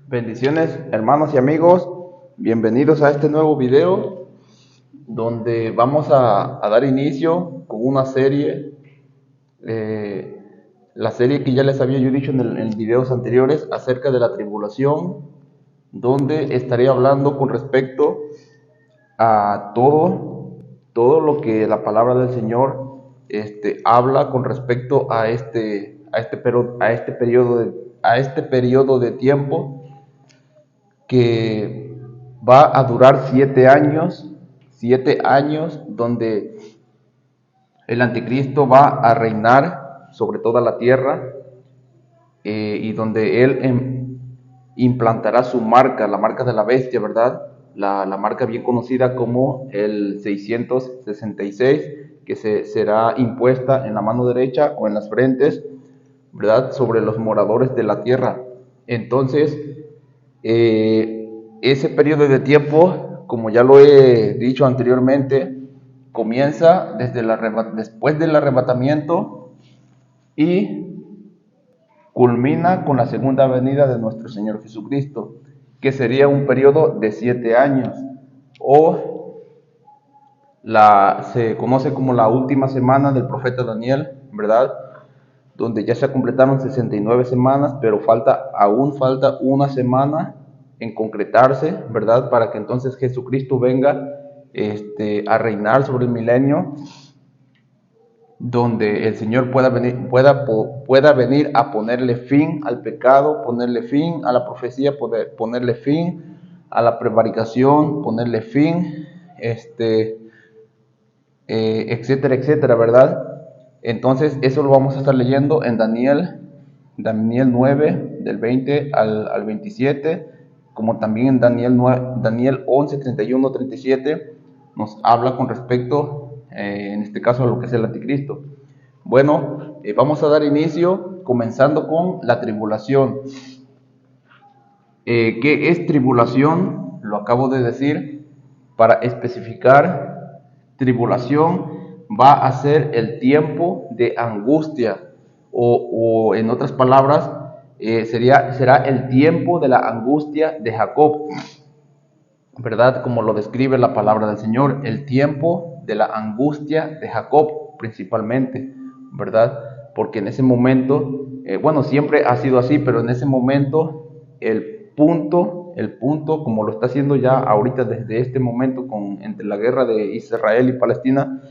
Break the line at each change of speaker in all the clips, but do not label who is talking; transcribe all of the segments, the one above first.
Bendiciones, hermanos y amigos, bienvenidos a este nuevo video donde vamos a dar inicio con una serie, eh, la serie que ya les había yo dicho en videos anteriores acerca de la tribulación, donde estaré hablando con respecto a todo lo que la palabra del Señor habla con respecto a este periodo de tiempo que va a durar 7 años donde el anticristo va a reinar sobre toda la tierra, y donde él implantará su marca, la marca de la bestia, ¿verdad? La marca bien conocida como el 666, que será impuesta en la mano derecha o en las frentes, ¿verdad? Sobre los moradores de la tierra. Entonces, ese periodo de tiempo, como ya lo he dicho anteriormente, comienza después del arrebatamiento y culmina con la segunda venida de nuestro Señor Jesucristo, que sería un periodo de 7 años, o se conoce como la última semana del profeta Daniel, ¿verdad? Donde ya se completaron 69 semanas, pero aún falta una semana en concretarse, ¿verdad? Para que entonces Jesucristo venga a reinar sobre el milenio, donde el Señor pueda venir a ponerle fin al pecado, ponerle fin a la profecía, ponerle fin a la prevaricación, ponerle fin, etcétera, etcétera, ¿verdad? Entonces, eso lo vamos a estar leyendo en Daniel 9, del 20 al 27, como también en Daniel 11, 31, 37, nos habla con respecto, en este caso, a lo que es el anticristo. Bueno, vamos a dar inicio comenzando con la tribulación. ¿Qué es tribulación? Lo acabo de decir. Para especificar, tribulación va a ser el tiempo de angustia, o en otras palabras, será el tiempo de la angustia de Jacob, ¿verdad? Como lo describe la palabra del Señor, el tiempo de la angustia de Jacob principalmente, ¿verdad? Porque en ese momento, bueno, siempre ha sido así, pero en ese momento el punto, como lo está haciendo ya ahorita desde este momento entre la guerra de Israel y Palestina,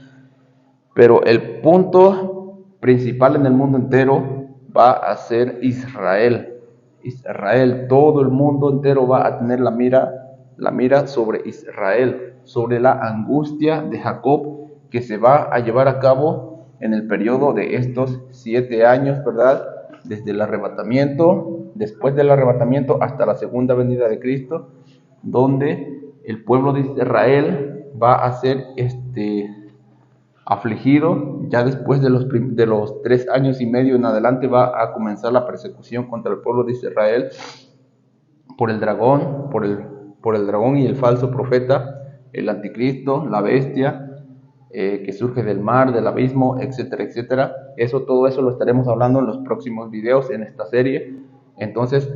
pero el punto principal en el mundo entero va a ser Israel. Israel, todo el mundo entero va a tener la mira sobre Israel, sobre la angustia de Jacob que se va a llevar a cabo en el periodo de estos 7 años, ¿verdad? Desde el arrebatamiento, después del arrebatamiento hasta la segunda venida de Cristo, donde el pueblo de Israel va a ser afligido. Ya después de los 3 años y medio en adelante va a comenzar la persecución contra el pueblo de Israel por el dragón, por el dragón y el falso profeta, el anticristo, la bestia, que surge del mar, del abismo, etcétera, etcétera. Todo eso lo estaremos hablando en los próximos videos en esta serie. Entonces,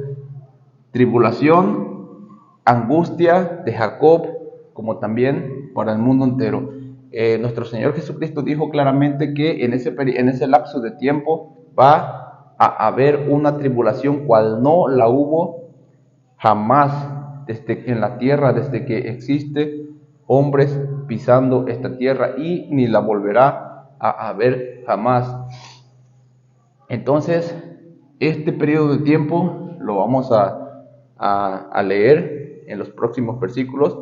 tribulación, angustia de Jacob, como también para el mundo entero. Nuestro Señor Jesucristo dijo claramente que en ese lapso de tiempo va a haber una tribulación cual no la hubo jamás en la tierra, desde que existe hombres pisando esta tierra, y ni la volverá a haber jamás. Entonces, este periodo de tiempo lo vamos a leer en los próximos versículos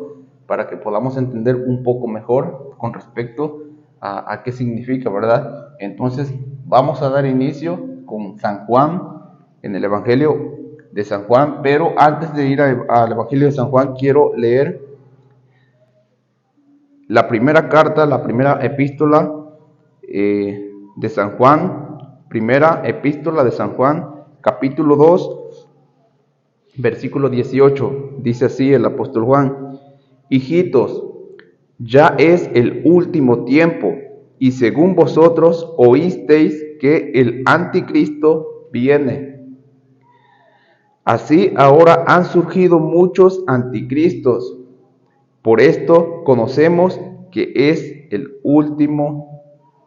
para que podamos entender un poco mejor con respecto a qué significa, ¿verdad? Entonces, vamos a dar inicio con San Juan, en el Evangelio de San Juan, pero antes de ir al Evangelio de San Juan, quiero leer la primera carta, la primera epístola de San Juan, primera epístola de San Juan, capítulo 2, versículo 18. Dice así el apóstol Juan: hijitos, ya es el último tiempo, y según vosotros oísteis que el anticristo viene. Así ahora han surgido muchos anticristos. Por esto conocemos que es el último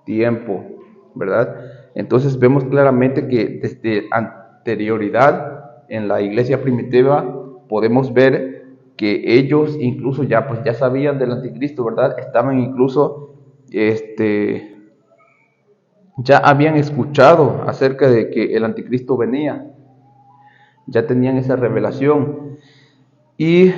tiempo, ¿verdad? Entonces vemos claramente que desde anterioridad en la iglesia primitiva podemos ver que ellos incluso ya sabían del anticristo, ¿verdad? Estaban incluso ya habían escuchado acerca de que el anticristo venía, ya tenían esa revelación. Y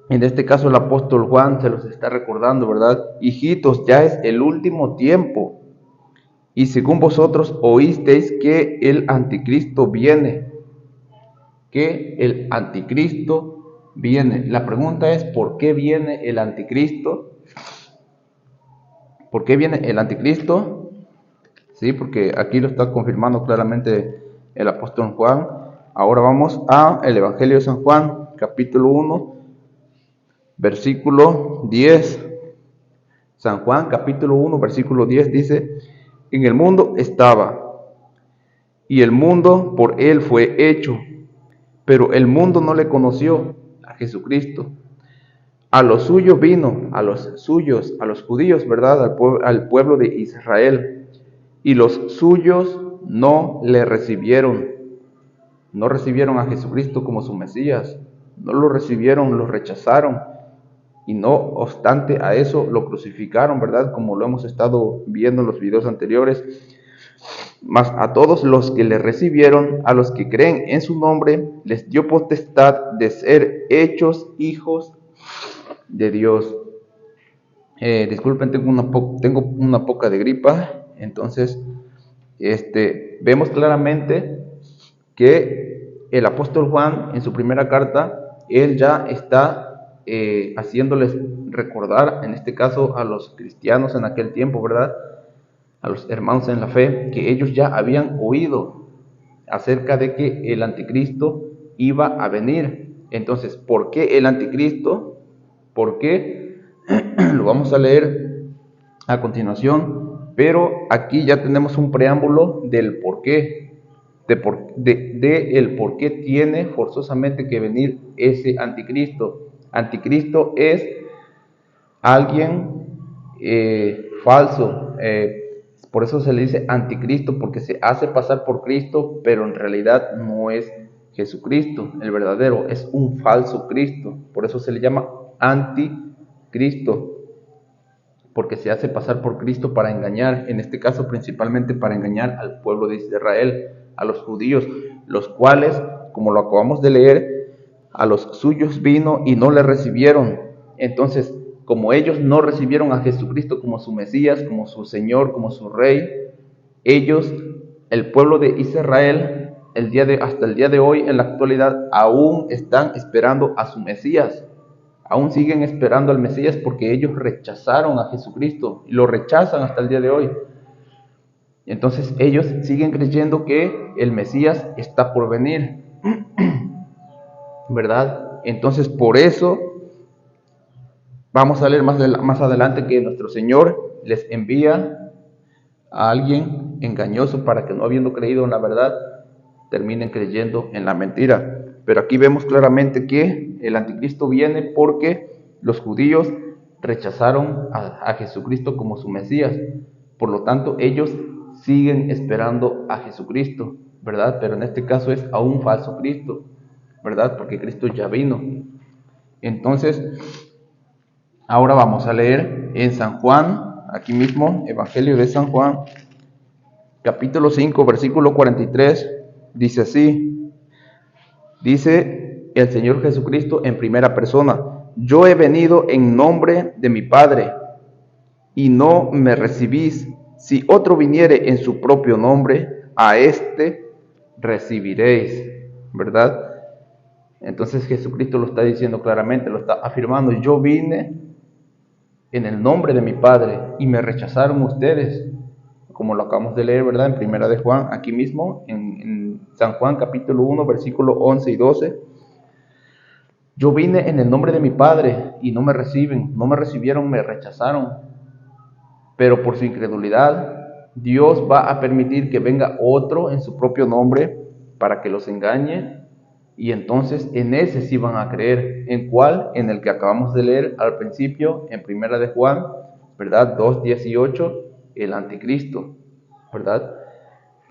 en este caso el apóstol Juan se los está recordando, ¿verdad? Hijitos, ya es el último tiempo. Y según vosotros oísteis que el anticristo viene. Que el anticristo viene. La pregunta es, ¿por qué viene el anticristo? ¿Por qué viene el anticristo? Sí, porque aquí lo está confirmando claramente el apóstol Juan. Ahora vamos al Evangelio de San Juan, capítulo 1, versículo 10. San Juan, capítulo 1, versículo 10 dice: en el mundo estaba, y el mundo por él fue hecho, pero el mundo no le conoció a Jesucristo. A los suyos vino, a los suyos, a los judíos, ¿verdad? Al pueblo de Israel. Y los suyos no le recibieron. No recibieron a Jesucristo como su Mesías. No lo recibieron, lo rechazaron. Y no obstante a eso lo crucificaron, ¿verdad? Como lo hemos estado viendo en los videos anteriores. Mas a todos los que le recibieron, a los que creen en su nombre, les dio potestad de ser hechos hijos de Dios. Disculpen, tengo una poca de gripa, entonces vemos claramente que el apóstol Juan en su primera carta, él ya está haciéndoles recordar, en este caso a los cristianos en aquel tiempo, ¿verdad? A los hermanos en la fe, que ellos ya habían oído acerca de que el anticristo iba a venir. Entonces, ¿por qué el anticristo? ¿Por qué? Lo vamos a leer a continuación, pero aquí ya tenemos un preámbulo del por qué, de el por qué tiene forzosamente que venir ese anticristo. Anticristo es alguien falso, por eso se le dice anticristo, porque se hace pasar por Cristo, pero en realidad no es Jesucristo, el verdadero, es un falso Cristo. Por eso se le llama anticristo, porque se hace pasar por Cristo para engañar, en este caso principalmente para engañar al pueblo de Israel, a los judíos, los cuales, como lo acabamos de leer, a los suyos vino y no le recibieron. Entonces, como ellos no recibieron a Jesucristo como su Mesías, como su Señor, como su Rey, ellos, el pueblo de Israel, hasta el día de hoy, en la actualidad, aún están esperando a su Mesías. Aún siguen esperando al Mesías porque ellos rechazaron a Jesucristo y lo rechazan hasta el día de hoy. Entonces ellos siguen creyendo que el Mesías está por venir, ¿verdad? Entonces por eso vamos a leer más adelante que nuestro Señor les envía a alguien engañoso para que, no habiendo creído en la verdad, terminen creyendo en la mentira. Pero aquí vemos claramente que el anticristo viene porque los judíos rechazaron a Jesucristo como su Mesías. Por lo tanto, ellos siguen esperando a Jesucristo, ¿verdad? Pero en este caso es a un falso Cristo, ¿verdad? Porque Cristo ya vino. Entonces, ahora vamos a leer en San Juan, aquí mismo, Evangelio de San Juan, capítulo 5, versículo 43, dice así: dice el Señor Jesucristo en primera persona: yo he venido en nombre de mi Padre, y no me recibís. Si otro viniere en su propio nombre, a éste recibiréis, ¿verdad? Entonces Jesucristo lo está diciendo claramente, lo está afirmando: yo vine en el nombre de mi Padre y me rechazaron ustedes, como lo acabamos de leer, ¿verdad? En primera de Juan, aquí mismo, en San Juan capítulo 1, versículo 11 y 12. Yo vine en el nombre de mi Padre y no me recibieron, me rechazaron. Pero por su incredulidad, Dios va a permitir que venga otro en su propio nombre para que los engañe, y entonces en ese sí van a creer. ¿En cuál? En el que acabamos de leer al principio, en Primera de Juan, ¿verdad? 2:18, el anticristo, ¿verdad?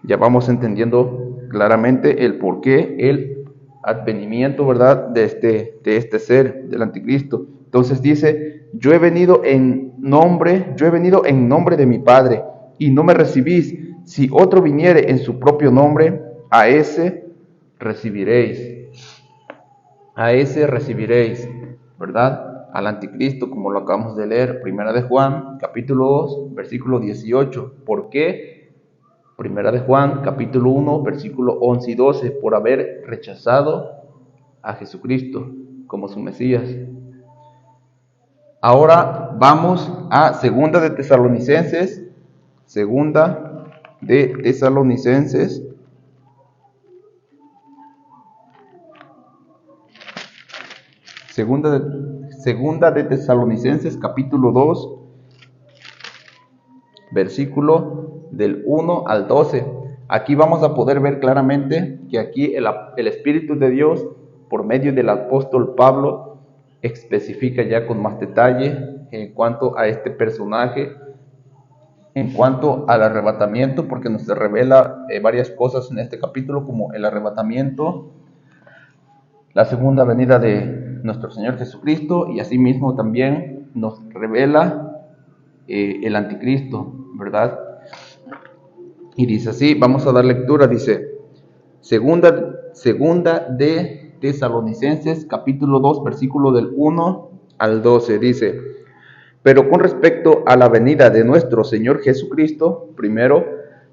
Ya vamos entendiendo claramente el porqué, el advenimiento, ¿verdad? De este ser, del anticristo. Entonces dice, yo he venido en nombre de mi Padre, y no me recibís. Si otro viniere en su propio nombre, a ese recibiréis. A ese recibiréis, ¿verdad? Al anticristo, como lo acabamos de leer, Primera de Juan, capítulo 2, versículo 18. ¿Por qué? Primera de Juan, capítulo 1, versículo 11 y 12, por haber rechazado a Jesucristo como su Mesías. Ahora vamos a Segunda de Tesalonicenses, Segunda de Tesalonicenses, capítulo 2, versículo del 1 al 12. Aquí vamos a poder ver claramente que aquí el Espíritu de Dios, por medio del apóstol Pablo, especifica ya con más detalle en cuanto a este personaje, en cuanto al arrebatamiento, porque nos revela varias cosas en este capítulo, como el arrebatamiento, la segunda venida de nuestro Señor Jesucristo, y asimismo también nos revela el anticristo, ¿verdad? Y dice así, vamos a dar lectura, dice, segunda de Tesalonicenses, capítulo 2, versículo del 1 al 12, dice, pero con respecto a la venida de nuestro Señor Jesucristo, primero,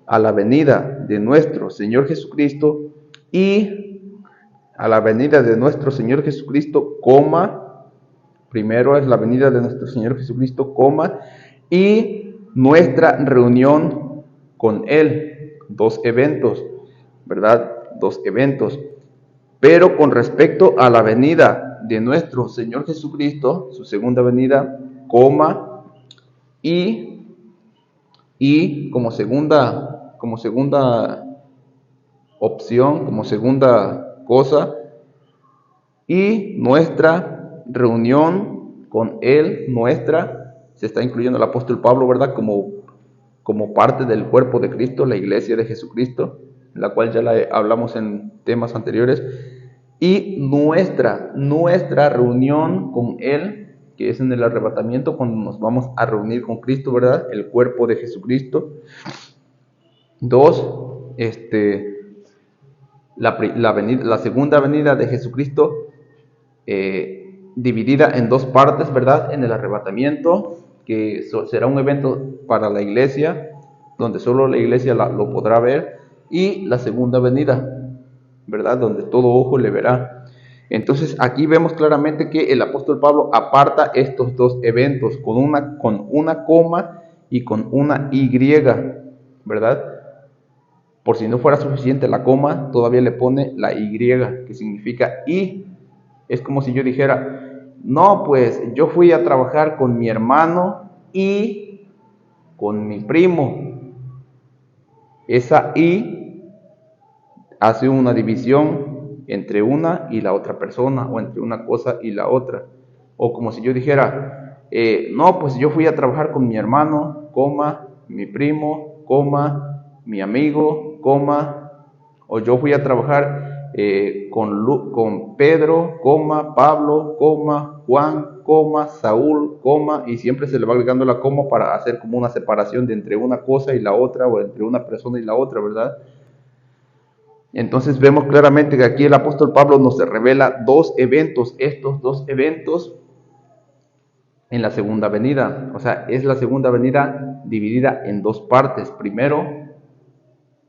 a la venida de nuestro Señor Jesucristo y a la venida de nuestro Señor Jesucristo, primero es la venida de nuestro Señor Jesucristo, y nuestra reunión con Él. Dos eventos, ¿verdad? Dos eventos. Pero con respecto a la venida de nuestro Señor Jesucristo, su segunda venida, y como segunda opción, como segunda cosa, y nuestra reunión con Él, se está incluyendo el apóstol Pablo, ¿verdad? Como parte del cuerpo de Cristo, la iglesia de Jesucristo, la cual ya hablamos en temas anteriores, y nuestra reunión con Él, que es en el arrebatamiento, cuando nos vamos a reunir con Cristo, ¿verdad? El cuerpo de Jesucristo. Dos, la segunda venida de Jesucristo, dividida en dos partes, ¿verdad? En el arrebatamiento, que será un evento para la iglesia, donde solo la iglesia lo podrá ver, y la segunda venida, ¿verdad? Donde todo ojo le verá. Entonces aquí vemos claramente que el apóstol Pablo aparta estos dos eventos con una coma y con una Y, ¿verdad? Por si no fuera suficiente la coma, todavía le pone la Y, que significa y. Es como si yo dijera, no, pues yo fui a trabajar con mi hermano y con mi primo. Esa y hace una división entre una y la otra persona, o entre una cosa y la otra. O como si yo dijera, no, pues yo fui a trabajar con mi hermano, mi primo, mi amigo, o yo fui a trabajar con Pedro, Pablo, Juan, Saúl, y siempre se le va agregando la coma para hacer como una separación de entre una cosa y la otra, o entre una persona y la otra, ¿verdad? Entonces vemos claramente que aquí el apóstol Pablo nos revela estos dos eventos en la segunda venida. O sea, es la segunda venida dividida en dos partes. Primero,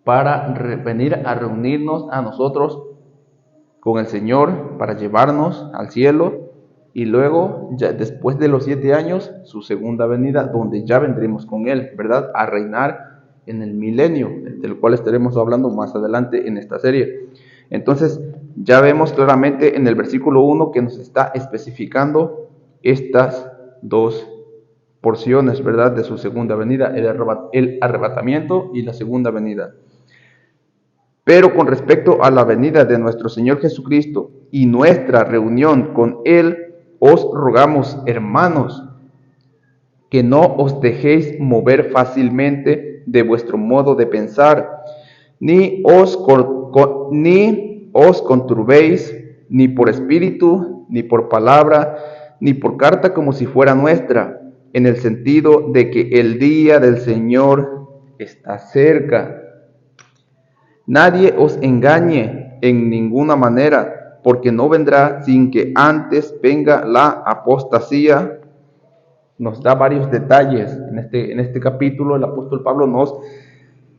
para venir a reunirnos a nosotros con el Señor, para llevarnos al cielo, y luego, ya después de los 7 años, su segunda venida, donde ya vendremos con Él, ¿verdad? A reinar en el milenio, del cual estaremos hablando más adelante en esta serie. Entonces, ya vemos claramente en el versículo 1 que nos está especificando estas dos porciones, ¿verdad? De su segunda venida, el arrebatamiento y la segunda venida. Pero con respecto a la venida de nuestro Señor Jesucristo y nuestra reunión con Él, os rogamos, hermanos, que no os dejéis mover fácilmente de vuestro modo de pensar, ni os conturbéis, ni por espíritu, ni por palabra, ni por carta como si fuera nuestra, en el sentido de que el día del Señor está cerca. Nadie os engañe en ninguna manera, porque no vendrá sin que antes venga la apostasía. Nos da varios detalles. En este capítulo el apóstol Pablo nos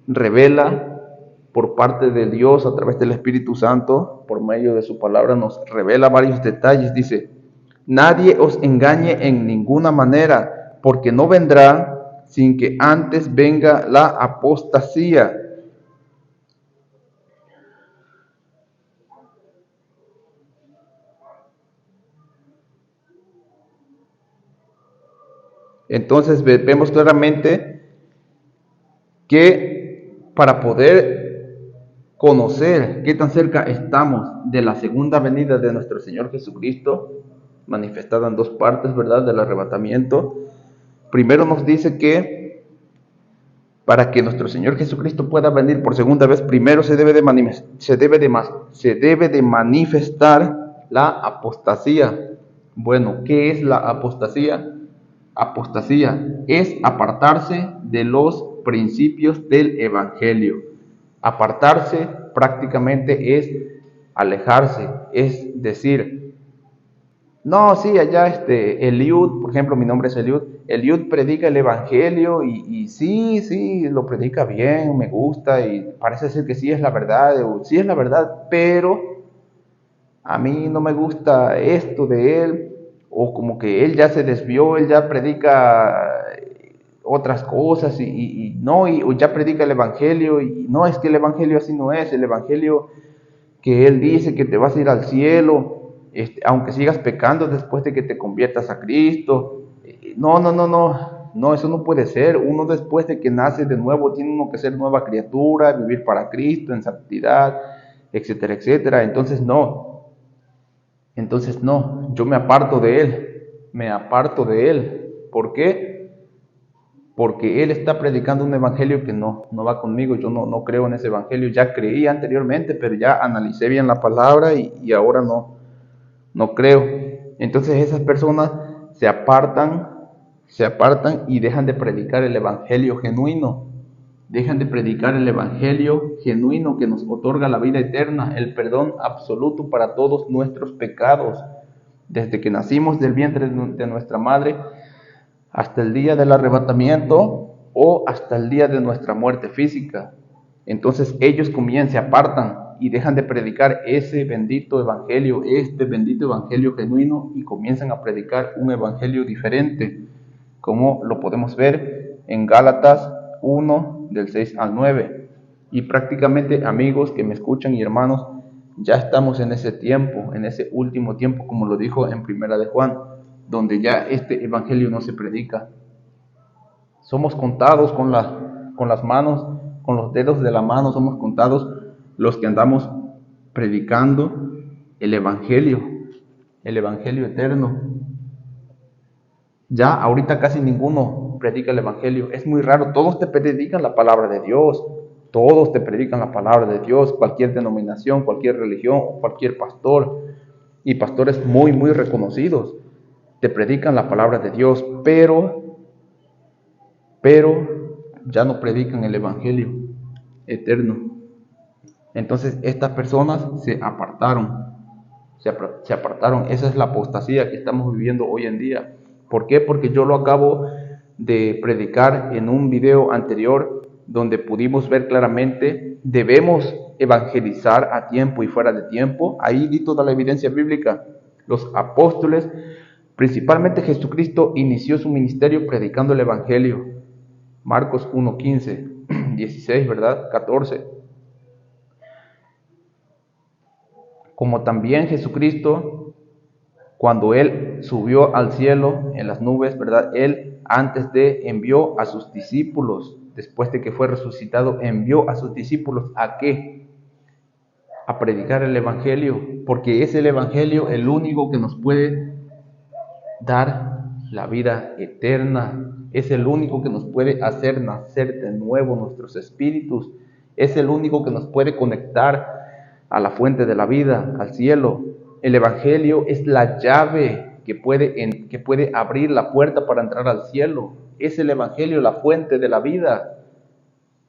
revela por parte de Dios a través del Espíritu Santo, por medio de su palabra, nos revela varios detalles. Dice, nadie os engañe en ninguna manera, porque no vendrá sin que antes venga la apostasía. Entonces vemos claramente que para poder conocer qué tan cerca estamos de la segunda venida de nuestro Señor Jesucristo, manifestada en dos partes, ¿verdad?, del arrebatamiento, primero nos dice que para que nuestro Señor Jesucristo pueda venir por segunda vez, primero se debe de manifestar la apostasía. Bueno, ¿qué es la apostasía? Apostasía es apartarse de los principios del Evangelio. Apartarse prácticamente es alejarse, es decir, no, sí, allá Eliud, por ejemplo, mi nombre es Eliud predica el Evangelio y sí, lo predica bien, me gusta y parece ser que sí es la verdad, sí es la verdad, pero a mí no me gusta esto de él, o como que él ya se desvió, él ya predica otras cosas o ya predica el Evangelio y no, es que el Evangelio así no es, el Evangelio que él dice que te vas a ir al cielo, aunque sigas pecando después de que te conviertas a Cristo. No, eso no puede ser. Uno después de que nace de nuevo tiene uno que ser nueva criatura, vivir para Cristo en santidad, etcétera, etcétera. Entonces no, yo me aparto de él. ¿Por qué? Porque él está predicando un evangelio que no va conmigo. Yo no creo en ese evangelio. Ya creí anteriormente, pero ya analicé bien la palabra y ahora no creo. Entonces esas personas se apartan y dejan de predicar el evangelio genuino. Dejan de predicar el evangelio genuino que nos otorga la vida eterna, el perdón absoluto para todos nuestros pecados, desde que nacimos del vientre de nuestra madre hasta el día del arrebatamiento o hasta el día de nuestra muerte física. Entonces ellos se apartan y dejan de predicar ese bendito evangelio, este bendito evangelio genuino, y comienzan a predicar un evangelio diferente, como lo podemos ver en Gálatas 1, del 6 al 9. Y prácticamente, amigos que me escuchan y hermanos, ya estamos en ese tiempo, en ese último tiempo, como lo dijo en Primera de Juan, donde ya este evangelio no se predica. Somos contados con las manos, con los dedos de la mano, somos contados los que andamos predicando el evangelio eterno. Ya ahorita casi ninguno predica el evangelio, es muy raro, todos te predican la palabra de Dios, todos te predican la palabra de Dios, cualquier denominación, cualquier religión, cualquier pastor, y pastores muy reconocidos, te predican la palabra de Dios, pero ya no predican el evangelio eterno. Entonces estas personas se apartaron. Esa es la apostasía que estamos viviendo hoy en día. ¿Por qué? Porque yo lo acabo de predicar en un video anterior donde pudimos ver claramente, debemos evangelizar a tiempo y fuera de tiempo. Ahí di toda la evidencia bíblica. Los apóstoles, principalmente Jesucristo, inició su ministerio predicando el evangelio. Marcos 1:15, 16, ¿verdad? 14. Como también Jesucristo, cuando Él subió al cielo en las nubes, ¿verdad? Él envió a sus discípulos, después de que fue resucitado, envió a sus discípulos ¿a qué? a predicar el Evangelio, porque es el Evangelio el único que nos puede dar la vida eterna, es el único que nos puede hacer nacer de nuevo nuestros espíritus, es el único que nos puede conectar a la fuente de la vida, al cielo. El Evangelio es la llave que puede abrir la puerta para entrar al cielo. Es el Evangelio la fuente de la vida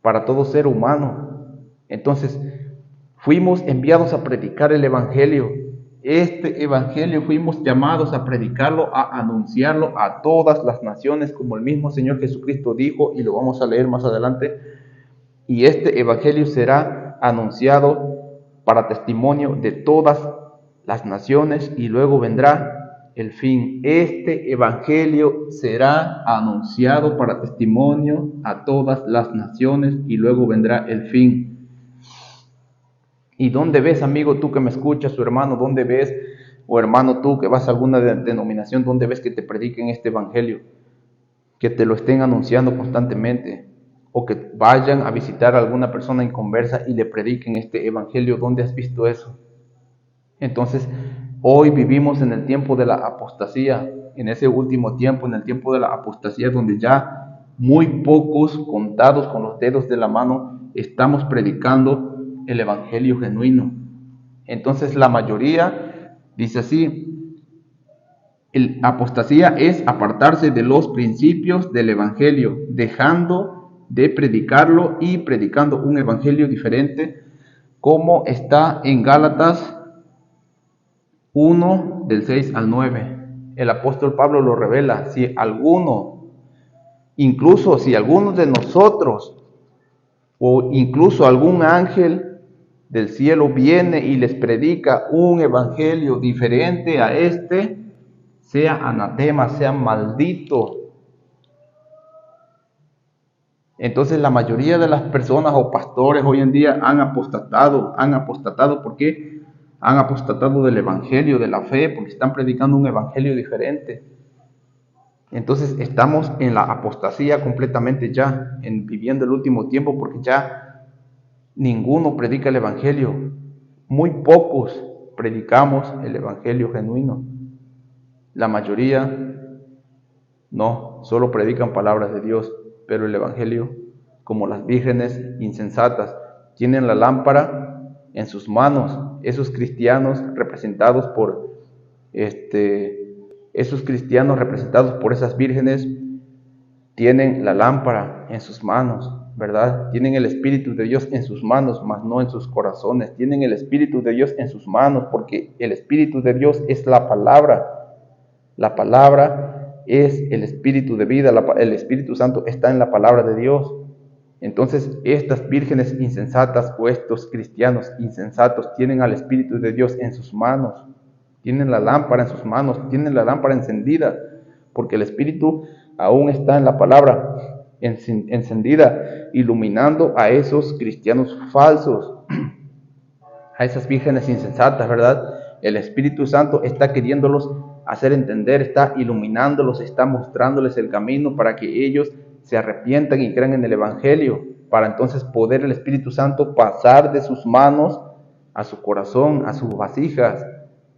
para todo ser humano. Entonces, fuimos enviados a predicar el Evangelio. Este Evangelio fuimos llamados a predicarlo, a anunciarlo a todas las naciones, como el mismo Señor Jesucristo dijo, y lo vamos a leer más adelante. Y este Evangelio será anunciado para testimonio de todas las naciones, y luego vendrá el fin. Este Evangelio será anunciado para testimonio a todas las naciones, y luego vendrá el fin. ¿Y dónde ves, amigo, tú que me escuchas, o hermano, dónde ves, o hermano, tú que vas a alguna denominación, dónde ves que te prediquen este Evangelio? Que te lo estén anunciando constantemente, o que vayan a visitar a alguna persona inconversa y le prediquen este Evangelio. ¿Dónde has visto eso? Entonces, hoy vivimos en el tiempo de la apostasía, en ese último tiempo, en el tiempo de la apostasía, donde ya muy pocos, contados con los dedos de la mano, estamos predicando el Evangelio genuino. Entonces la mayoría dice así: el apostasía es apartarse de los principios del Evangelio, dejando de predicarlo y predicando un Evangelio diferente, como está en Gálatas 1, del 6 al 9. El apóstol Pablo lo revela: si alguno, incluso si alguno de nosotros, o incluso algún ángel del cielo viene y les predica un evangelio diferente a este, sea anatema, sea maldito. Entonces la mayoría de las personas o pastores hoy en día han apostatado. ¿Por qué? Han apostatado del evangelio, de la fe, porque están predicando un evangelio diferente. Entonces estamos en la apostasía completamente ya, viviendo el último tiempo, porque ya ninguno predica el Evangelio. Muy pocos predicamos el Evangelio genuino. La mayoría no, solo predican palabras de Dios, pero el Evangelio, como las vírgenes insensatas, tienen la lámpara en sus manos. Esos cristianos representados por esas vírgenes tienen la lámpara en sus manos, ¿verdad? Tienen el Espíritu de Dios en sus manos, mas no en sus corazones. Tienen el Espíritu de Dios en sus manos, porque el Espíritu de Dios es la palabra. La palabra es el Espíritu de vida. El Espíritu Santo está en la palabra de Dios. Entonces, estas vírgenes insensatas o estos cristianos insensatos tienen al Espíritu de Dios en sus manos. Tienen la lámpara en sus manos, tienen la lámpara encendida, porque el Espíritu aún está en la palabra encendida, iluminando a esos cristianos falsos, a esas vírgenes insensatas, ¿verdad? El Espíritu Santo está queriéndolos hacer entender, está iluminándolos, está mostrándoles el camino para que ellos se arrepientan y crean en el Evangelio, para entonces poder el Espíritu Santo pasar de sus manos a su corazón, a sus vasijas,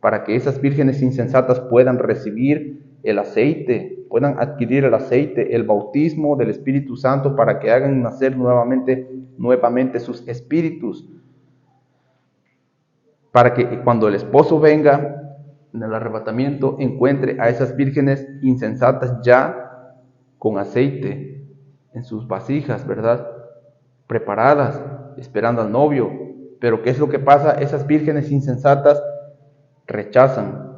para que esas vírgenes insensatas puedan recibir el aceite, puedan adquirir el aceite, el bautismo del Espíritu Santo, para que hagan nacer nuevamente sus espíritus, para que cuando el esposo venga en el arrebatamiento encuentre a esas vírgenes insensatas ya con aceite en sus vasijas, ¿verdad? Preparadas, esperando al novio. Pero ¿qué es lo que pasa? Esas vírgenes insensatas rechazan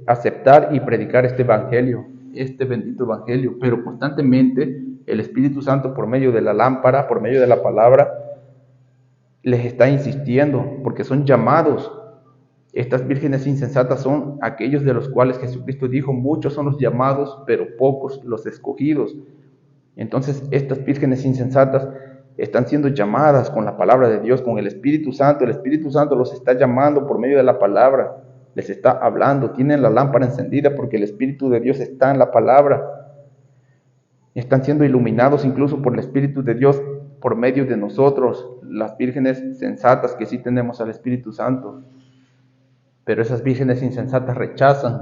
aceptar y predicar este evangelio, este bendito evangelio, pero constantemente el Espíritu Santo, por medio de la lámpara, por medio de la palabra, les está insistiendo, porque son llamados. Estas vírgenes insensatas son aquellos de los cuales Jesucristo dijo: muchos son los llamados, pero pocos los escogidos. Entonces estas vírgenes insensatas están siendo llamadas con la palabra de Dios, con el Espíritu Santo. El Espíritu Santo los está llamando por medio de la palabra, les está hablando, tienen la lámpara encendida porque el Espíritu de Dios está en la palabra. están siendo iluminados incluso por el Espíritu de Dios por medio de nosotros, las vírgenes sensatas que sí tenemos al Espíritu Santo. Pero esas vírgenes insensatas rechazan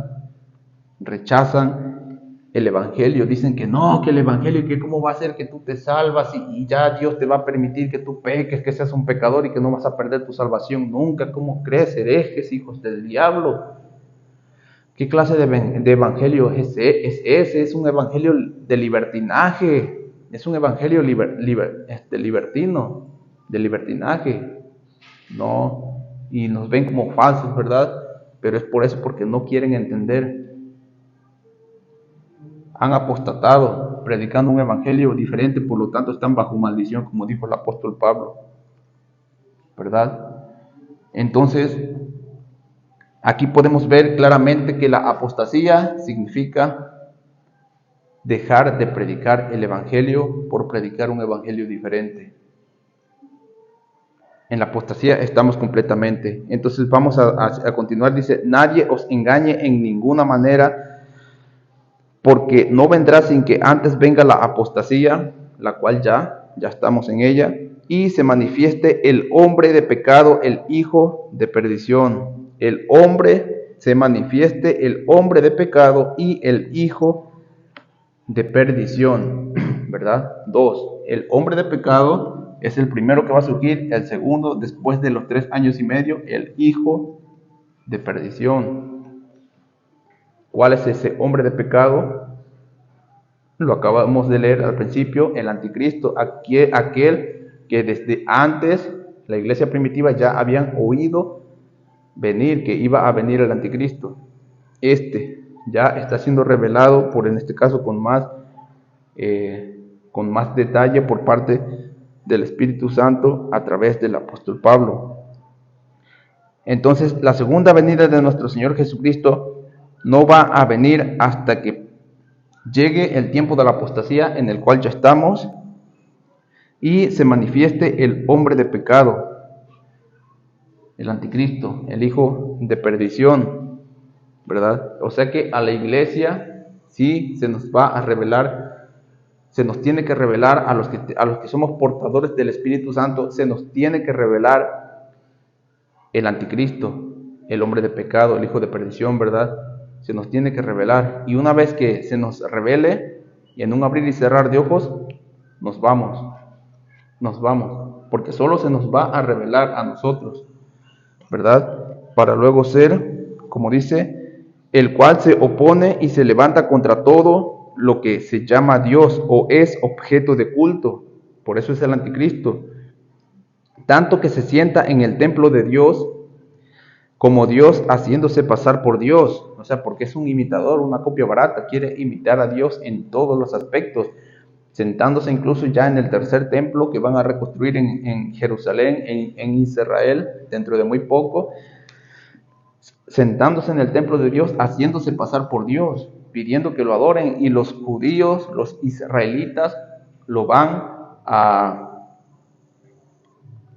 el Evangelio, dicen que no, que el Evangelio, que cómo va a ser que tú te salvas y ya Dios te va a permitir que tú peques, que seas un pecador y que no vas a perder tu salvación nunca. ¿Cómo crees, herejes, hijos del diablo? ¿Qué clase de evangelio es ese? Es un evangelio de libertinaje, es un evangelio libertino, de libertinaje, ¿no? Y nos ven como falsos, ¿verdad? Pero es por eso, porque no quieren entender. Han apostatado, predicando un evangelio diferente, por lo tanto están bajo maldición, como dijo el apóstol Pablo, ¿verdad? Entonces, aquí podemos ver claramente que la apostasía significa dejar de predicar el evangelio por predicar un evangelio diferente. En la apostasía estamos completamente. Entonces vamos a continuar. Dice, nadie os engañe en ninguna manera, porque no vendrá sin que antes venga la apostasía, la cual ya estamos en ella, y se manifieste el hombre de pecado, el hijo de perdición. Se manifieste el hombre de pecado y el hijo de perdición, ¿verdad? 2. El hombre de pecado es el primero que va a surgir, el segundo, después de los 3 años y medio, el hijo de perdición. ¿Cuál es ese hombre de pecado? Lo acabamos de leer al principio, el anticristo, aquel que desde antes la iglesia primitiva ya habían oído venir, que iba a venir el anticristo. Este ya está siendo revelado, en este caso con más detalle por parte del Espíritu Santo a través del apóstol Pablo. Entonces, la segunda venida de nuestro Señor Jesucristo no va a venir hasta que llegue el tiempo de la apostasía, en el cual ya estamos, y se manifieste el hombre de pecado, el anticristo, el hijo de perdición, ¿verdad? O sea que a la iglesia sí se nos va a revelar, se nos tiene que revelar a los que somos portadores del Espíritu Santo, se nos tiene que revelar el anticristo, el hombre de pecado, el hijo de perdición, ¿verdad? Se nos tiene que revelar. Y una vez que se nos revele, y en un abrir y cerrar de ojos, nos vamos, porque solo se nos va a revelar a nosotros, ¿verdad? Para luego ser, como dice, el cual se opone y se levanta contra todo lo que se llama Dios o es objeto de culto. Por eso es el anticristo. Tanto que se sienta en el templo de Dios como Dios haciéndose pasar por Dios. O sea, porque es un imitador, una copia barata, quiere imitar a Dios en todos los aspectos, sentándose incluso ya en el tercer templo que van a reconstruir en Jerusalén, en Israel, dentro de muy poco, sentándose en el templo de Dios, haciéndose pasar por Dios, pidiendo que lo adoren, y los judíos, los israelitas, lo van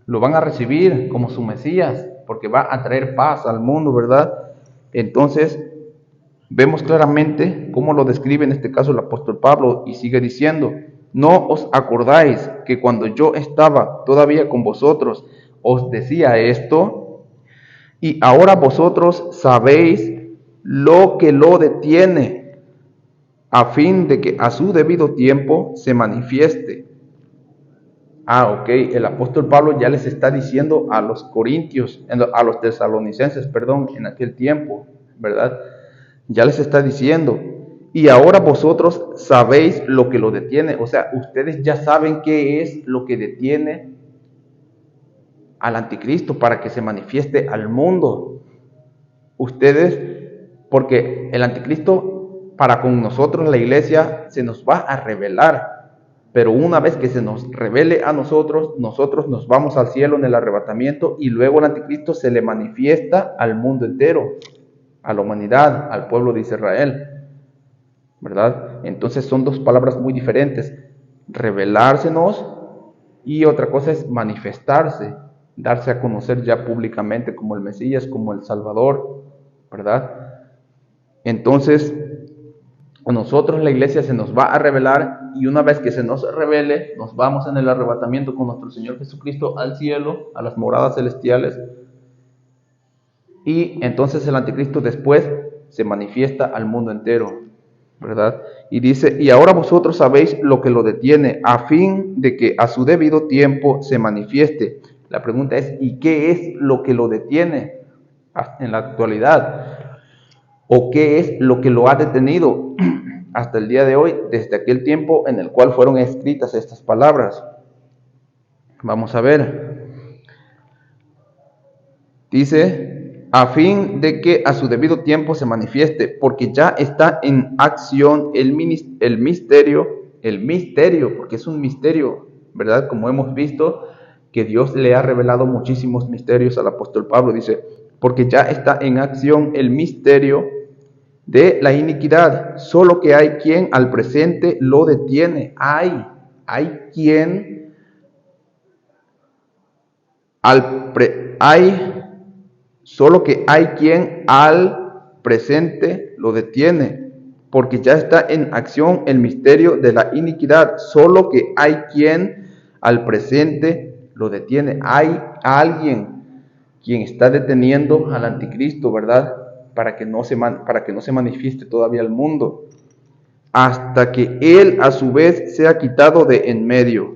a recibir como su Mesías, porque va a traer paz al mundo, ¿verdad? Entonces, vemos claramente cómo lo describe en este caso el apóstol Pablo, y sigue diciendo, ¿no os acordáis que cuando yo estaba todavía con vosotros os decía esto? Y ahora vosotros sabéis lo que lo detiene, a fin de que a su debido tiempo se manifieste. Ok, el apóstol Pablo ya les está diciendo a los corintios, a los tesalonicenses, en aquel tiempo, ¿verdad? Ya les está diciendo, y ahora vosotros sabéis lo que lo detiene. O sea, ustedes ya saben qué es lo que detiene al anticristo para que se manifieste al mundo. Ustedes, porque el anticristo para con nosotros, la iglesia, se nos va a revelar. Pero una vez que se nos revele a nosotros nos vamos al cielo en el arrebatamiento, y luego el anticristo se le manifiesta al mundo entero, a la humanidad, al pueblo de Israel, ¿verdad? Entonces son dos palabras muy diferentes, revelársenos y otra cosa es manifestarse, darse a conocer ya públicamente como el Mesías, como el Salvador, ¿verdad? Entonces, a nosotros la iglesia se nos va a revelar, y una vez que se nos revele, nos vamos en el arrebatamiento con nuestro Señor Jesucristo al cielo, a las moradas celestiales, y entonces el anticristo después se manifiesta al mundo entero, ¿verdad? Y dice, y ahora vosotros sabéis lo que lo detiene, a fin de que a su debido tiempo se manifieste. La pregunta es, ¿y qué es lo que lo detiene en la actualidad? ¿O qué es lo que lo ha detenido hasta el día de hoy, desde aquel tiempo en el cual fueron escritas estas palabras? Vamos a ver. Dice, a fin de que a su debido tiempo se manifieste, porque ya está en acción el misterio, porque es un misterio, ¿verdad? Como hemos visto, que Dios le ha revelado muchísimos misterios al apóstol Pablo. Dice, porque ya está en acción el misterio de la iniquidad, solo que hay quien al presente lo detiene. Hay quien solo que hay quien al presente lo detiene, porque ya está en acción el misterio de la iniquidad, solo que hay quien al presente lo detiene. Hay alguien quien está deteniendo al anticristo, ¿verdad? Para que no se manifieste todavía al mundo, hasta que él a su vez sea quitado de en medio.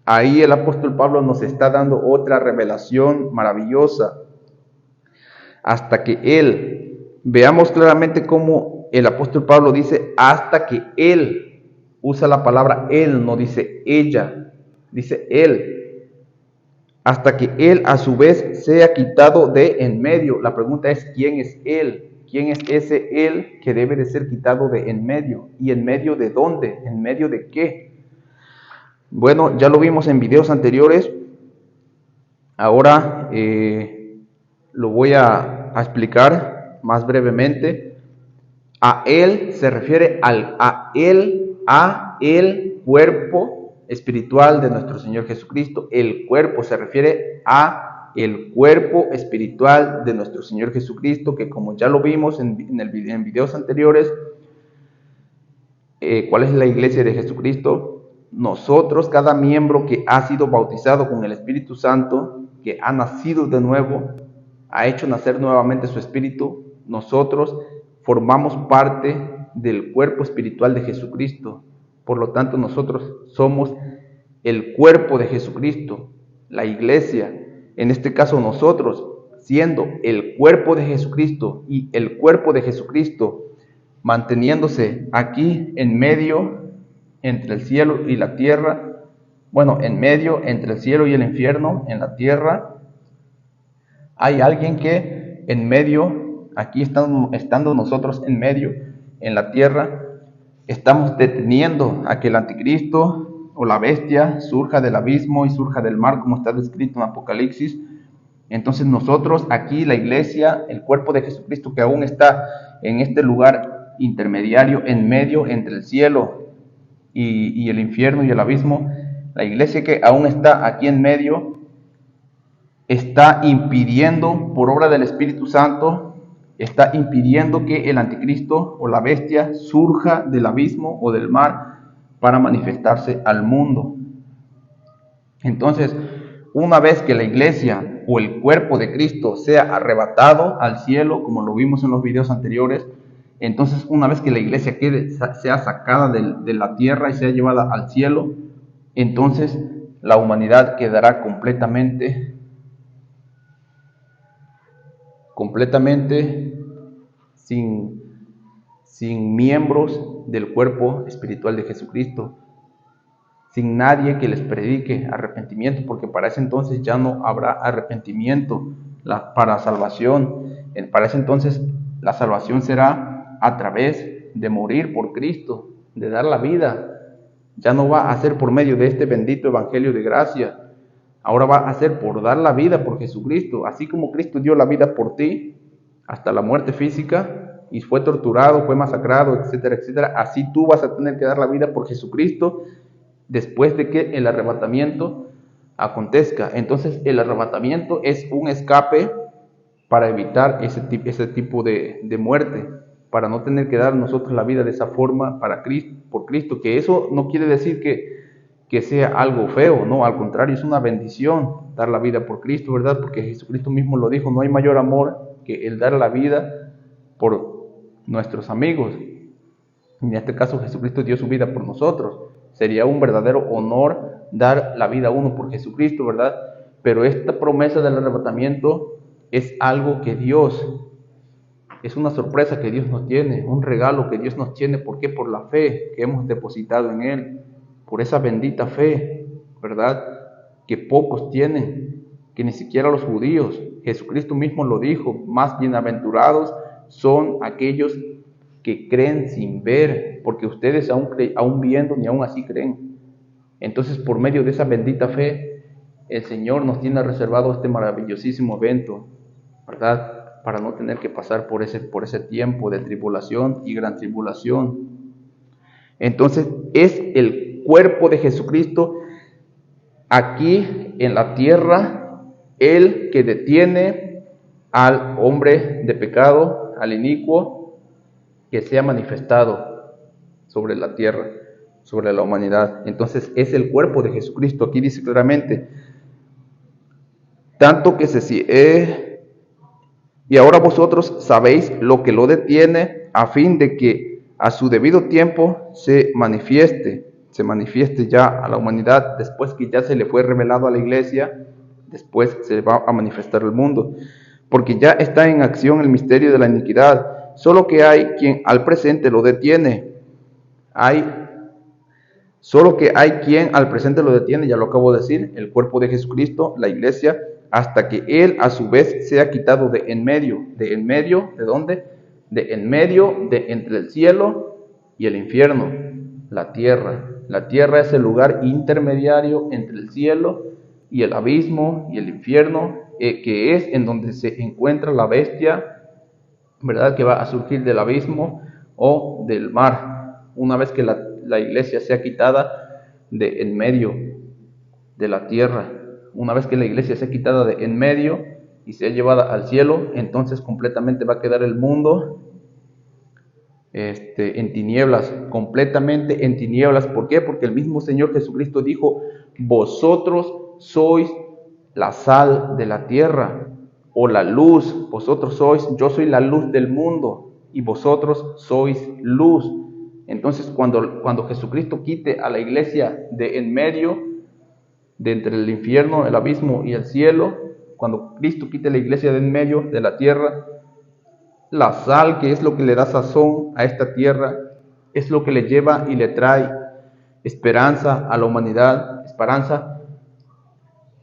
Ahí el apóstol Pablo nos está dando otra revelación maravillosa. Hasta que él, veamos claramente cómo el apóstol Pablo dice, hasta que él, usa la palabra él, no dice ella, dice él. Hasta que él a su vez sea quitado de en medio. La pregunta es, ¿quién es él? ¿Quién es ese él que debe de ser quitado de en medio? ¿Y en medio de dónde? ¿En medio de qué? Bueno, ya lo vimos en videos anteriores. Ahora lo voy a explicar más brevemente. A él se refiere a el cuerpo espiritual de nuestro Señor Jesucristo. El cuerpo se refiere a el cuerpo espiritual de nuestro Señor Jesucristo, que como ya lo vimos en videos anteriores, ¿cuál es la iglesia de Jesucristo? Nosotros, cada miembro que ha sido bautizado con el Espíritu Santo, que ha nacido de nuevo, ha hecho nacer nuevamente su espíritu, nosotros formamos parte del cuerpo espiritual de Jesucristo. Por lo tanto, nosotros somos el cuerpo de Jesucristo, la iglesia. En este caso, nosotros, siendo el cuerpo de Jesucristo y el cuerpo de Jesucristo, manteniéndose aquí en medio entre el cielo y la tierra, bueno, en medio entre el cielo y el infierno, en la tierra, hay alguien que en medio, aquí estando nosotros en medio, en la tierra, estamos deteniendo a que el anticristo o la bestia surja del abismo y surja del mar, como está descrito en Apocalipsis. Entonces nosotros aquí, la iglesia, el cuerpo de Jesucristo que aún está en este lugar intermediario, en medio entre el cielo y el infierno y el abismo, la iglesia que aún está aquí en medio, está impidiendo, por obra del Espíritu Santo, está impidiendo que el anticristo o la bestia surja del abismo o del mar para manifestarse al mundo. Entonces, una vez que la iglesia o el cuerpo de Cristo sea arrebatado al cielo, como lo vimos en los videos anteriores, entonces una vez que la iglesia sea sacada de la tierra y sea llevada al cielo, entonces la humanidad quedará completamente sin miembros del cuerpo espiritual de Jesucristo, sin nadie que les predique arrepentimiento, porque para ese entonces ya no habrá arrepentimiento para salvación. Para ese entonces la salvación será a través de morir por Cristo, de dar la vida. Ya no va a ser por medio de este bendito evangelio de gracia, ahora va a ser por dar la vida por Jesucristo. Así como Cristo dio la vida por ti hasta la muerte física y fue torturado, fue masacrado, etcétera, etcétera, así tú vas a tener que dar la vida por Jesucristo después de que el arrebatamiento acontezca. Entonces el arrebatamiento es un escape para evitar ese tipo de muerte, para no tener que dar nosotros la vida de esa forma para Cristo, por Cristo, que eso no quiere decir que sea algo feo, no, al contrario, es una bendición dar la vida por Cristo, ¿verdad? Porque Jesucristo mismo lo dijo, no hay mayor amor que el dar la vida por nuestros amigos. En este caso Jesucristo dio su vida por nosotros. Sería un verdadero honor dar la vida a uno por Jesucristo, ¿verdad? Pero esta promesa del arrebatamiento es algo que Dios, es una sorpresa que Dios nos tiene, un regalo que Dios nos tiene. ¿Por qué? Por la fe que hemos depositado en Él, por esa bendita fe, ¿verdad? Que pocos tienen, que ni siquiera los judíos. Jesucristo mismo lo dijo, más bienaventurados son aquellos que creen sin ver, porque ustedes aún viendo ni aún así creen. Entonces, por medio de esa bendita fe, el Señor nos tiene reservado este maravillosísimo evento, ¿verdad? Para no tener que pasar por ese tiempo de tribulación y gran tribulación. Entonces, es el cuerpo de Jesucristo aquí en la tierra, el que detiene al hombre de pecado, al inicuo, que se ha manifestado sobre la tierra, sobre la humanidad. Entonces es el cuerpo de Jesucristo. Aquí dice claramente, tanto que y ahora vosotros sabéis lo que lo detiene, a fin de que a su debido tiempo se manifieste ya a la humanidad. Después que ya se le fue revelado a la iglesia, después se va a manifestar al mundo, porque ya está en acción el misterio de la iniquidad, solo que hay quien al presente lo detiene. Solo que hay quien al presente lo detiene, ya lo acabo de decir, el cuerpo de Jesucristo, la iglesia, hasta que Él a su vez sea quitado de en medio. ¿De en medio? ¿De dónde? De en medio, de entre el cielo y el infierno, la tierra. La tierra es el lugar intermediario entre el cielo y el abismo y el infierno, que es en donde se encuentra la bestia, ¿verdad? Que va a surgir del abismo o del mar. Una vez que la iglesia sea quitada de en medio de la tierra, una vez que la iglesia sea quitada de en medio y sea llevada al cielo, entonces completamente va a quedar el mundo en tinieblas, completamente en tinieblas. ¿Por qué? Porque el mismo Señor Jesucristo dijo, vosotros sois la sal de la tierra, o la luz. Yo soy la luz del mundo, y vosotros sois luz. Entonces, cuando Jesucristo quite a la iglesia de en medio, de entre el infierno, el abismo y el cielo, cuando Cristo quite la iglesia de en medio de la tierra, la sal, que es lo que le da sazón a esta tierra, es lo que le lleva y le trae esperanza a la humanidad, esperanza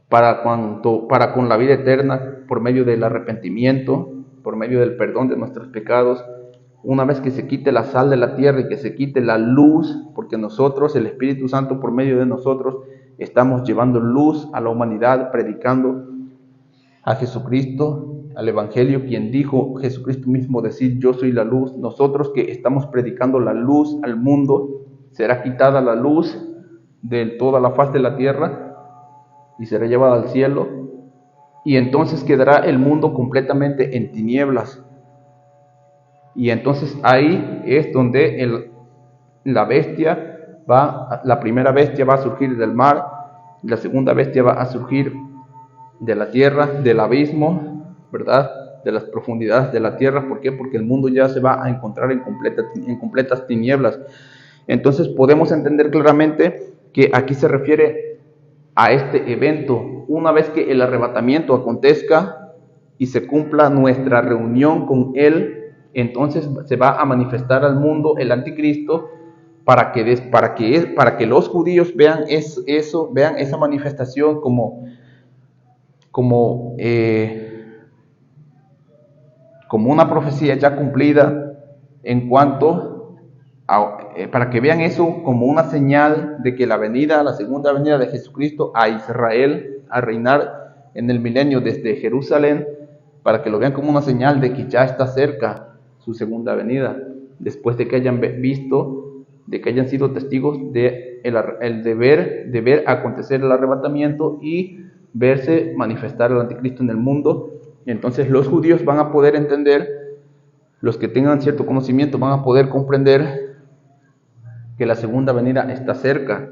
para con la vida eterna, por medio del arrepentimiento, por medio del perdón de nuestros pecados. Una vez que se quite la sal de la tierra y que se quite la luz, porque nosotros, el Espíritu Santo, por medio de nosotros, estamos llevando luz a la humanidad, predicando a Jesucristo, al Evangelio, quien dijo, Jesucristo mismo decir, yo soy la luz. Nosotros que estamos predicando la luz al mundo, será quitada la luz de toda la faz de la tierra y será llevada al cielo, y entonces quedará el mundo completamente en tinieblas. Y entonces ahí es donde la primera bestia va a surgir del mar, la segunda bestia va a surgir de la tierra, del abismo, ¿verdad? De las profundidades de la tierra. ¿Por qué? Porque el mundo ya se va a encontrar en completas tinieblas. Entonces podemos entender claramente que aquí se refiere a este evento. Una vez que el arrebatamiento acontezca y se cumpla nuestra reunión con Él, entonces se va a manifestar al mundo el anticristo, para que los judíos vean vean esa manifestación como una profecía ya cumplida, en cuanto para que vean eso como una señal de que la segunda venida de Jesucristo a Israel, a reinar en el milenio desde Jerusalén, para que lo vean como una señal de que ya está cerca su segunda venida, después de que hayan visto, de que hayan sido testigos de ver acontecer el arrebatamiento y verse manifestar el anticristo en el mundo. Y entonces los judíos van a poder entender los que tengan cierto conocimiento van a poder comprender que la segunda venida está cerca,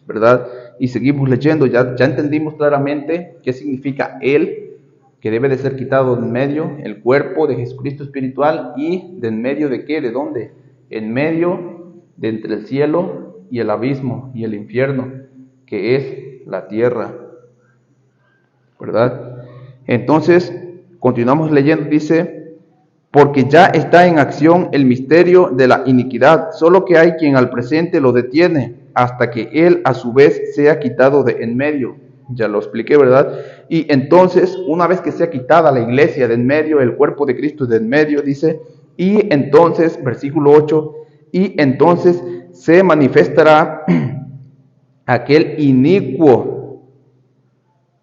¿verdad? Y seguimos leyendo, ya entendimos claramente qué significa Él, que debe de ser quitado de en medio, el cuerpo de Jesucristo espiritual, y de en medio de qué, de dónde, en medio de entre el cielo y el abismo y el infierno, que es la tierra, ¿verdad? Entonces, continuamos leyendo, dice, porque ya está en acción el misterio de la iniquidad, solo que hay quien al presente lo detiene, hasta que él a su vez sea quitado de en medio. Ya lo expliqué, ¿verdad? Y entonces, una vez que sea quitada la iglesia de en medio, el cuerpo de Cristo de en medio, dice, y entonces, versículo 8, y entonces se manifestará aquel inicuo.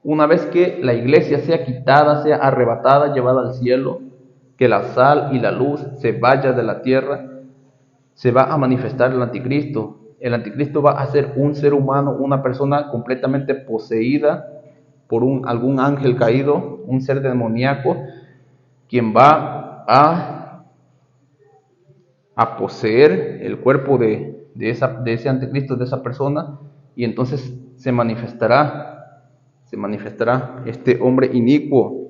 Una vez que la iglesia sea quitada, sea arrebatada, llevada al cielo, que la sal y la luz se vaya de la tierra, se va a manifestar el anticristo. El anticristo va a ser un ser humano, una persona completamente poseída por algún ángel caído, un ser demoníaco, quien va a poseer el cuerpo de ese anticristo, de esa persona, y entonces se manifestará este hombre inicuo,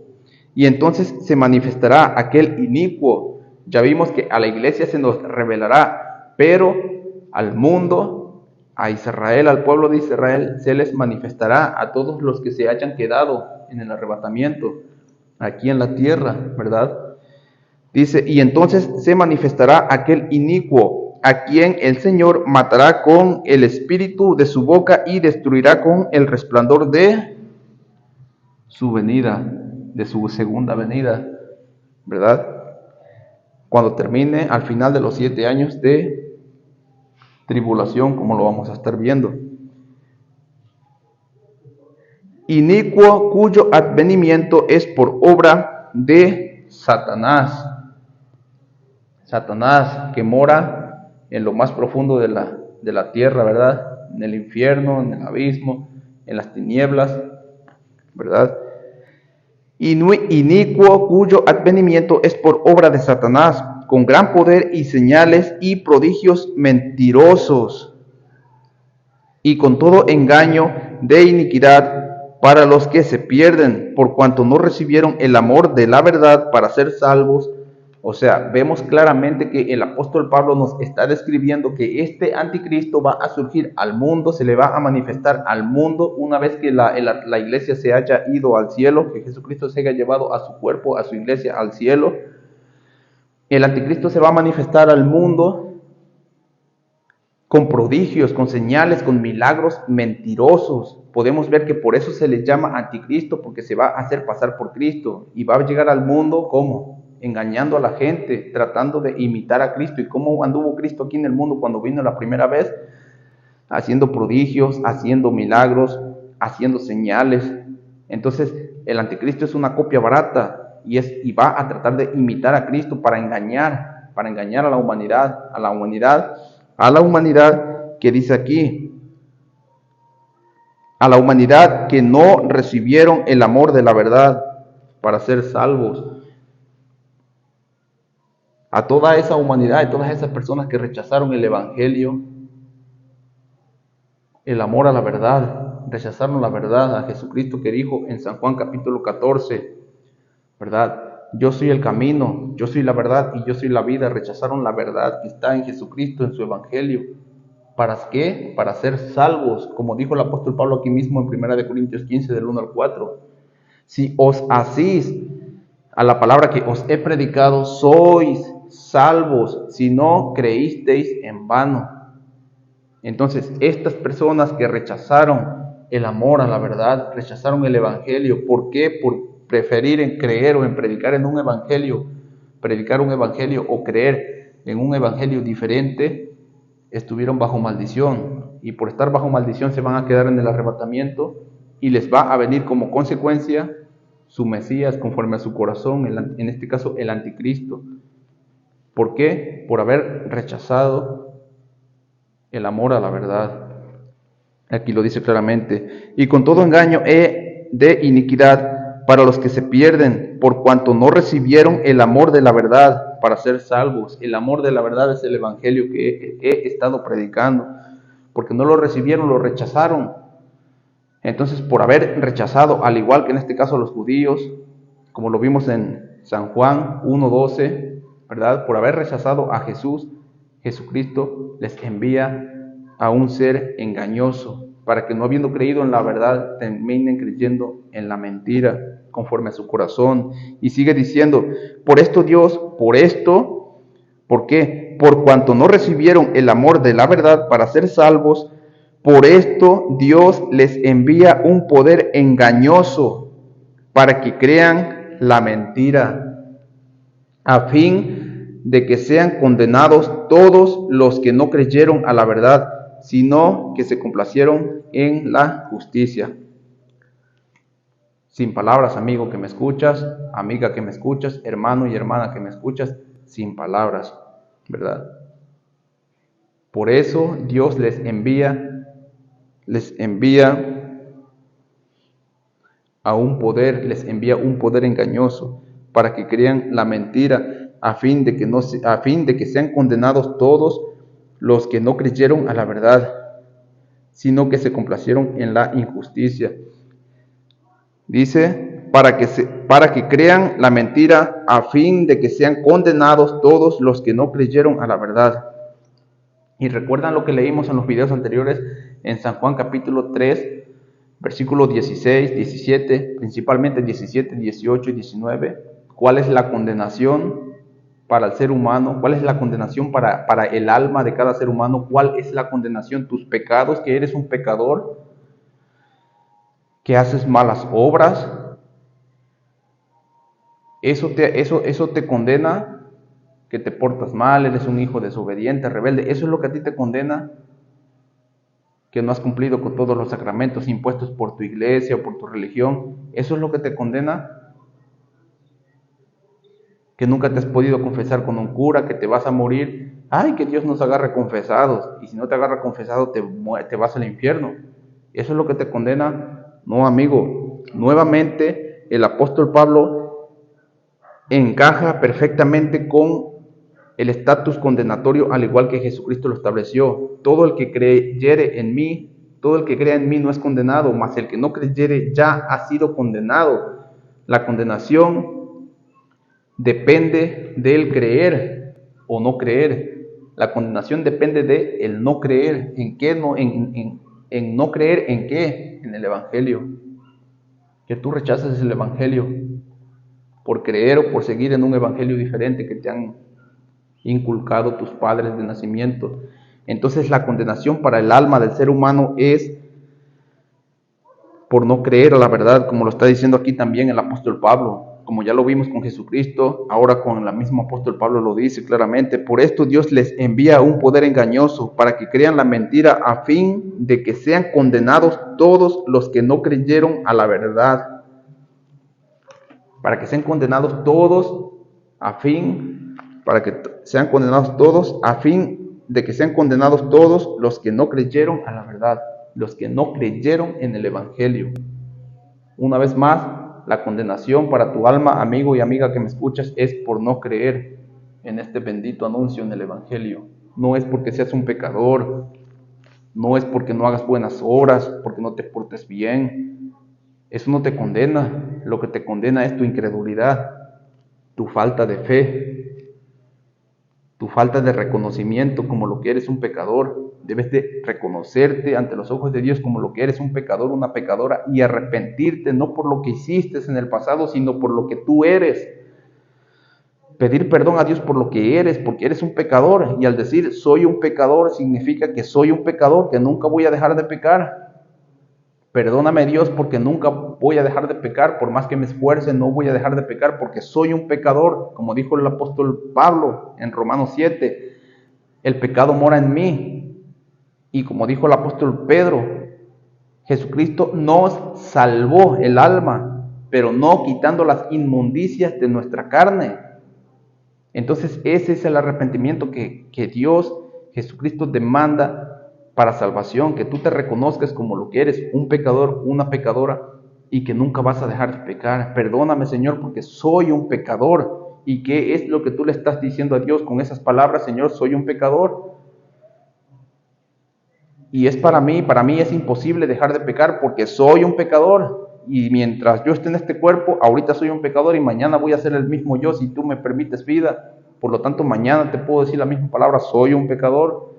y entonces se manifestará aquel inicuo. Ya vimos que a la iglesia se nos revelará, pero al mundo, a Israel, al pueblo de Israel, se les manifestará a todos los que se hayan quedado en el arrebatamiento, aquí en la tierra, ¿verdad? Dice, y entonces se manifestará aquel inicuo, a quien el Señor matará con el espíritu de su boca y destruirá con el resplandor de su venida, de su segunda venida, ¿verdad? Cuando termine al final de los 7 años de tribulación, como lo vamos a estar viendo. Inicuo cuyo advenimiento es por obra de Satanás. Satanás que mora en lo más profundo de la tierra, ¿verdad? En el infierno, en el abismo, en las tinieblas, ¿verdad? Inicuo cuyo advenimiento es por obra de Satanás, con gran poder y señales y prodigios mentirosos, y con todo engaño de iniquidad para los que se pierden, por cuanto no recibieron el amor de la verdad para ser salvos. O sea, vemos claramente que el apóstol Pablo nos está describiendo que este anticristo va a surgir al mundo, se le va a manifestar al mundo una vez que la iglesia se haya ido al cielo, que Jesucristo se haya llevado a su cuerpo, a su iglesia al cielo. El anticristo se va a manifestar al mundo con prodigios, con señales, con milagros mentirosos. Podemos ver que por eso se le llama anticristo, porque se va a hacer pasar por Cristo y va a llegar al mundo, ¿cómo? Engañando a la gente, tratando de imitar a Cristo. ¿Y cómo anduvo Cristo aquí en el mundo cuando vino la primera vez? Haciendo prodigios, haciendo milagros, haciendo señales. Entonces, el anticristo es una copia barata y va a tratar de imitar a Cristo para engañar a la humanidad que dice aquí, a la humanidad que no recibieron el amor de la verdad para ser salvos. A toda esa humanidad, a todas esas personas que rechazaron el evangelio, el amor a la verdad, rechazaron la verdad, a Jesucristo que dijo en San Juan capítulo 14, ¿verdad? Yo soy el camino, yo soy la verdad y yo soy la vida. Rechazaron la verdad que está en Jesucristo, en su evangelio. ¿Para qué? Para ser salvos, como dijo el apóstol Pablo aquí mismo en 1 Corintios 15, del 1 al 4. Si os asís a la palabra que os he predicado, sois salvos, si no creísteis en vano. Entonces, estas personas que rechazaron el amor a la verdad, rechazaron el evangelio, ¿por qué? Por preferir en creer o en predicar en un evangelio, predicar un evangelio o creer en un evangelio diferente, estuvieron bajo maldición, y por estar bajo maldición se van a quedar en el arrebatamiento y les va a venir como consecuencia su Mesías conforme a su corazón, en este caso el anticristo. ¿Por qué? Por haber rechazado el amor a la verdad. Aquí lo dice claramente, y con todo engaño de iniquidad para los que se pierden, por cuanto no recibieron el amor de la verdad verdad para ser salvos. El amor de la verdad es el evangelio que he estado predicando, porque no lo recibieron, lo rechazaron. Entonces, por haber rechazado, al igual que en este caso los judíos, como lo vimos en San Juan 1:12, ¿verdad? Por haber rechazado a Jesús, Jesucristo les envía a un ser engañoso, para que no habiendo creído en la verdad, terminen creyendo en la mentira, conforme a su corazón. Y sigue diciendo, por esto Dios, ¿por qué? Por cuanto no recibieron el amor de la verdad para ser salvos, por esto Dios les envía un poder engañoso para que crean la mentira, a fin de que sean condenados todos los que no creyeron a la verdad, sino que se complacieron en la justicia. Sin palabras, amigo que me escuchas, amiga que me escuchas, hermano y hermana que me escuchas, sin palabras, ¿verdad? Por eso Dios les envía un poder engañoso para que crean la mentira, a fin de que sean condenados todos los que no creyeron a la verdad, sino que se complacieron en la injusticia. Dice, para que crean la mentira, a fin de que sean condenados todos los que no creyeron a la verdad. Y recuerdan lo que leímos en los videos anteriores en San Juan capítulo 3, versículos 16, 17, principalmente 17, 18 y 19. ¿Cuál es la condenación para el ser humano? ¿Cuál es la condenación para el alma de cada ser humano? ¿Cuál es la condenación? Tus pecados, que eres un pecador, que haces malas obras. Eso te condena, que te portas mal, eres un hijo desobediente, rebelde. Eso es lo que a ti te condena, que no has cumplido con todos los sacramentos impuestos por tu iglesia o por tu religión. Eso es lo que te condena, que nunca te has podido confesar con un cura, que te vas a morir. Ay, que Dios nos agarre confesados, y si no te agarra confesado te vas al infierno. Eso es lo que te condena. No, amigo. Nuevamente el apóstol Pablo encaja perfectamente con el estatus condenatorio, al igual que Jesucristo lo estableció. Todo el que creyere en mí, todo el que crea en mí no es condenado, mas el que no creyere ya ha sido condenado. La condenación depende del creer o no creer. La condenación depende de el no creer. ¿En qué? En no creer en qué? En el Evangelio. Que tú rechaces el Evangelio por creer o por seguir en un Evangelio diferente que te han inculcado tus padres de nacimiento. Entonces la condenación para el alma del ser humano es por no creer a la verdad, como lo está diciendo aquí también el apóstol Pablo. Como ya lo vimos con Jesucristo, ahora con el mismo apóstol Pablo lo dice claramente. Por esto Dios les envía un poder engañoso para que crean la mentira, a fin de que sean condenados todos los que no creyeron a la verdad. Para que sean condenados todos, para que sean condenados todos, a fin de que sean condenados todos los que no creyeron a la verdad, los que no creyeron en el Evangelio. Una vez más, la condenación para tu alma, amigo y amiga que me escuchas, es por no creer en este bendito anuncio en el Evangelio. No es porque seas un pecador, no es porque no hagas buenas obras, porque no te portes bien. Eso no te condena. Lo que te condena es tu incredulidad, tu falta de fe, tu falta de reconocimiento como lo que eres un pecador. Debes de reconocerte ante los ojos de Dios como lo que eres un pecador, una pecadora, y arrepentirte no por lo que hiciste en el pasado, sino por lo que tú eres. Pedir perdón a Dios por lo que eres, porque eres un pecador. Y al decir soy un pecador, significa que soy un pecador, que nunca voy a dejar de pecar. Perdóname Dios porque nunca voy a dejar de pecar, por más que me esfuerce no voy a dejar de pecar porque soy un pecador, como dijo el apóstol Pablo en Romanos 7, el pecado mora en mí. Y como dijo el apóstol Pedro, Jesucristo nos salvó el alma, pero no quitando las inmundicias de nuestra carne. Entonces ese es el arrepentimiento que Dios, Jesucristo demanda para salvación, que tú te reconozcas como lo que eres, un pecador, una pecadora, y que nunca vas a dejar de pecar. Perdóname, Señor, porque soy un pecador, ¿Y qué es lo que tú le estás diciendo a Dios con esas palabras? Señor, soy un pecador. Y es para mí es imposible dejar de pecar porque soy un pecador. Y mientras yo esté en este cuerpo, ahorita soy un pecador y mañana voy a ser el mismo yo si tú me permites vida. Por lo tanto, mañana te puedo decir la misma palabra, soy un pecador.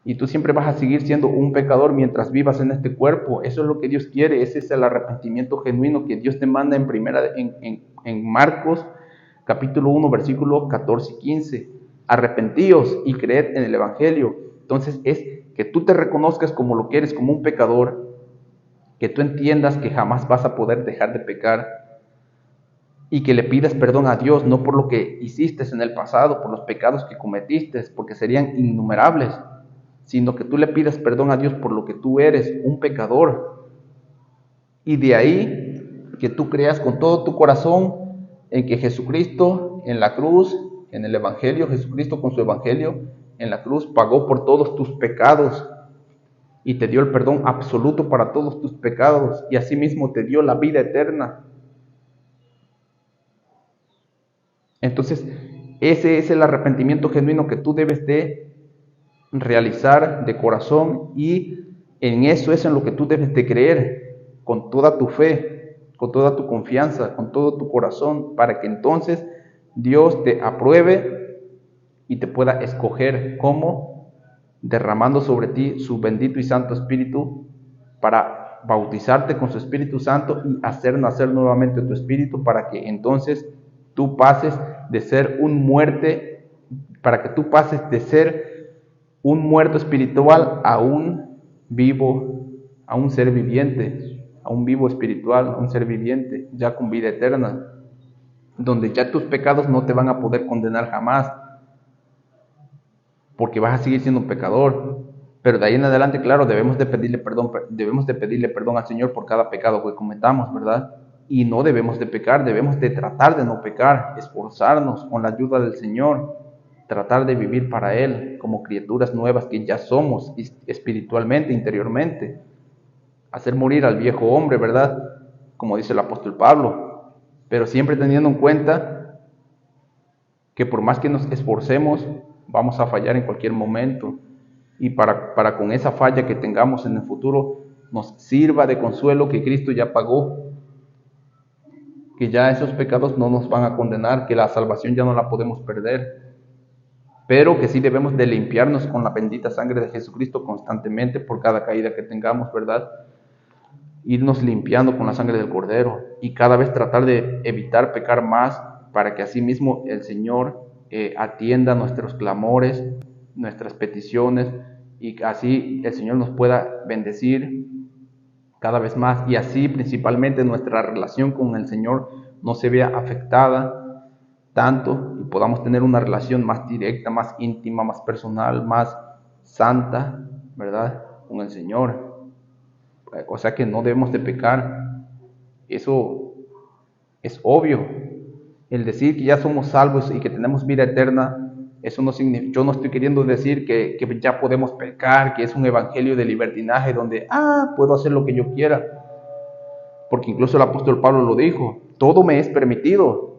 Y tú siempre vas a seguir siendo un pecador mientras vivas en este cuerpo. Eso es lo que Dios quiere. Ese es el arrepentimiento genuino que Dios te manda en Marcos capítulo 1, versículos 14 y 15. Arrepentíos y creed en el Evangelio. Entonces es que tú te reconozcas como lo que eres, como un pecador, que tú entiendas que jamás vas a poder dejar de pecar y que le pidas perdón a Dios, no por lo que hiciste en el pasado, por los pecados que cometiste, porque serían innumerables, sino que tú le pidas perdón a Dios por lo que tú eres, un pecador. Y de ahí que tú creas con todo tu corazón en que Jesucristo en la cruz, en el Evangelio, Jesucristo con su Evangelio en la cruz pagó por todos tus pecados y te dio el perdón absoluto para todos tus pecados y asimismo te dio la vida eterna. Entonces, ese es el arrepentimiento genuino que tú debes de realizar de corazón y en eso es en lo que tú debes de creer con toda tu fe, con toda tu confianza, con todo tu corazón, para que entonces Dios te apruebe y te pueda escoger como derramando sobre ti su bendito y santo Espíritu para bautizarte con su Espíritu Santo y hacer nacer nuevamente tu espíritu para que entonces tú pases de ser un muerto espiritual a un vivo, a un ser viviente, a un vivo espiritual, a un ser viviente, ya con vida eterna, donde ya tus pecados no te van a poder condenar jamás, porque vas a seguir siendo un pecador. Pero de ahí en adelante, claro, debemos de pedirle perdón al Señor por cada pecado que cometamos, ¿verdad? Y no debemos de pecar, debemos de tratar de no pecar, esforzarnos con la ayuda del Señor, tratar de vivir para Él como criaturas nuevas que ya somos espiritualmente, interiormente, hacer morir al viejo hombre, ¿verdad? Como dice el apóstol Pablo, pero siempre teniendo en cuenta que por más que nos esforcemos, vamos a fallar en cualquier momento. Y para con esa falla que tengamos en el futuro, nos sirva de consuelo que Cristo ya pagó, que ya esos pecados no nos van a condenar, que la salvación ya no la podemos perder, pero que sí debemos de limpiarnos con la bendita sangre de Jesucristo constantemente por cada caída que tengamos, ¿verdad? Irnos limpiando con la sangre del Cordero y cada vez tratar de evitar pecar más para que así mismo el Señor atienda nuestros clamores, nuestras peticiones y así el Señor nos pueda bendecir cada vez más y así principalmente nuestra relación con el Señor no se vea afectada tanto y podamos tener una relación más directa, más íntima, más personal, más santa, ¿verdad? Con el Señor. O sea que no debemos de pecar. Eso es obvio. El decir que ya somos salvos y que tenemos vida eterna, eso no significa, yo no estoy queriendo decir que ya podemos pecar, que es un evangelio de libertinaje donde, puedo hacer lo que yo quiera. Porque incluso el apóstol Pablo lo dijo, todo me es permitido,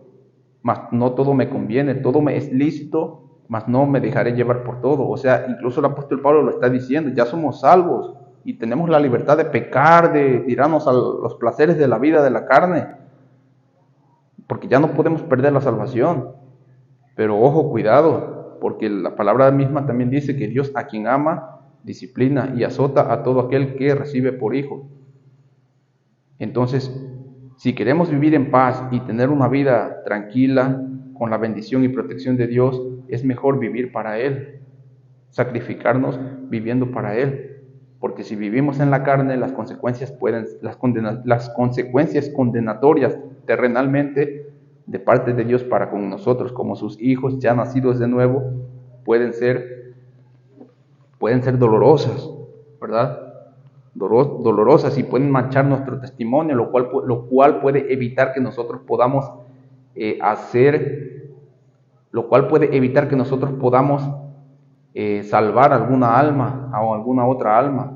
mas no todo me conviene, todo me es lícito, mas no me dejaré llevar por todo. O sea, incluso el apóstol Pablo lo está diciendo, ya somos salvos y tenemos la libertad de pecar, de tirarnos a los placeres de la vida de la carne, porque ya no podemos perder la salvación. Pero ojo, cuidado, porque la palabra misma también dice que Dios a quien ama, disciplina y azota a todo aquel que recibe por hijo. Entonces, si queremos vivir en paz y tener una vida tranquila, con la bendición y protección de Dios, es mejor vivir para Él, sacrificarnos viviendo para Él. Porque si vivimos en la carne, las consecuencias condenatorias terrenalmente de parte de Dios para con nosotros, como sus hijos ya nacidos de nuevo, pueden ser dolorosas, ¿verdad? Dolorosas y pueden manchar nuestro testimonio, lo cual puede evitar que nosotros podamos salvar alguna alma o alguna otra alma.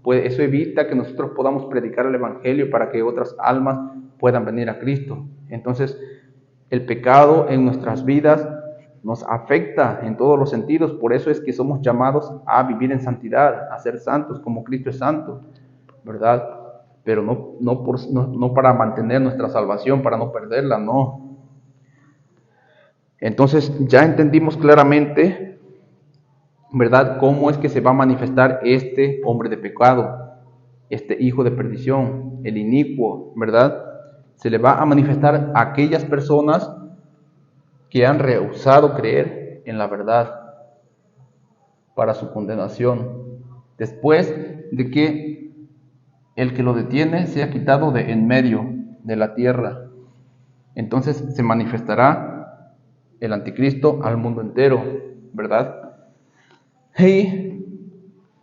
Eso evita que nosotros podamos predicar el Evangelio para que otras almas puedan venir a Cristo. Entonces, El pecado en nuestras vidas nos afecta en todos los sentidos, por eso es que somos llamados a vivir en santidad, a ser santos como Cristo es santo, ¿verdad? Pero no para mantener nuestra salvación, para no perderla, no. Entonces ya entendimos claramente, ¿verdad?, cómo es que se va a manifestar este hombre de pecado, este hijo de perdición, el inicuo, ¿verdad? Se le va a manifestar a aquellas personas que han rehusado creer en la verdad para su condenación, después de que el que lo detiene sea quitado de en medio de la tierra. Entonces se manifestará el anticristo al mundo entero, ¿verdad? Y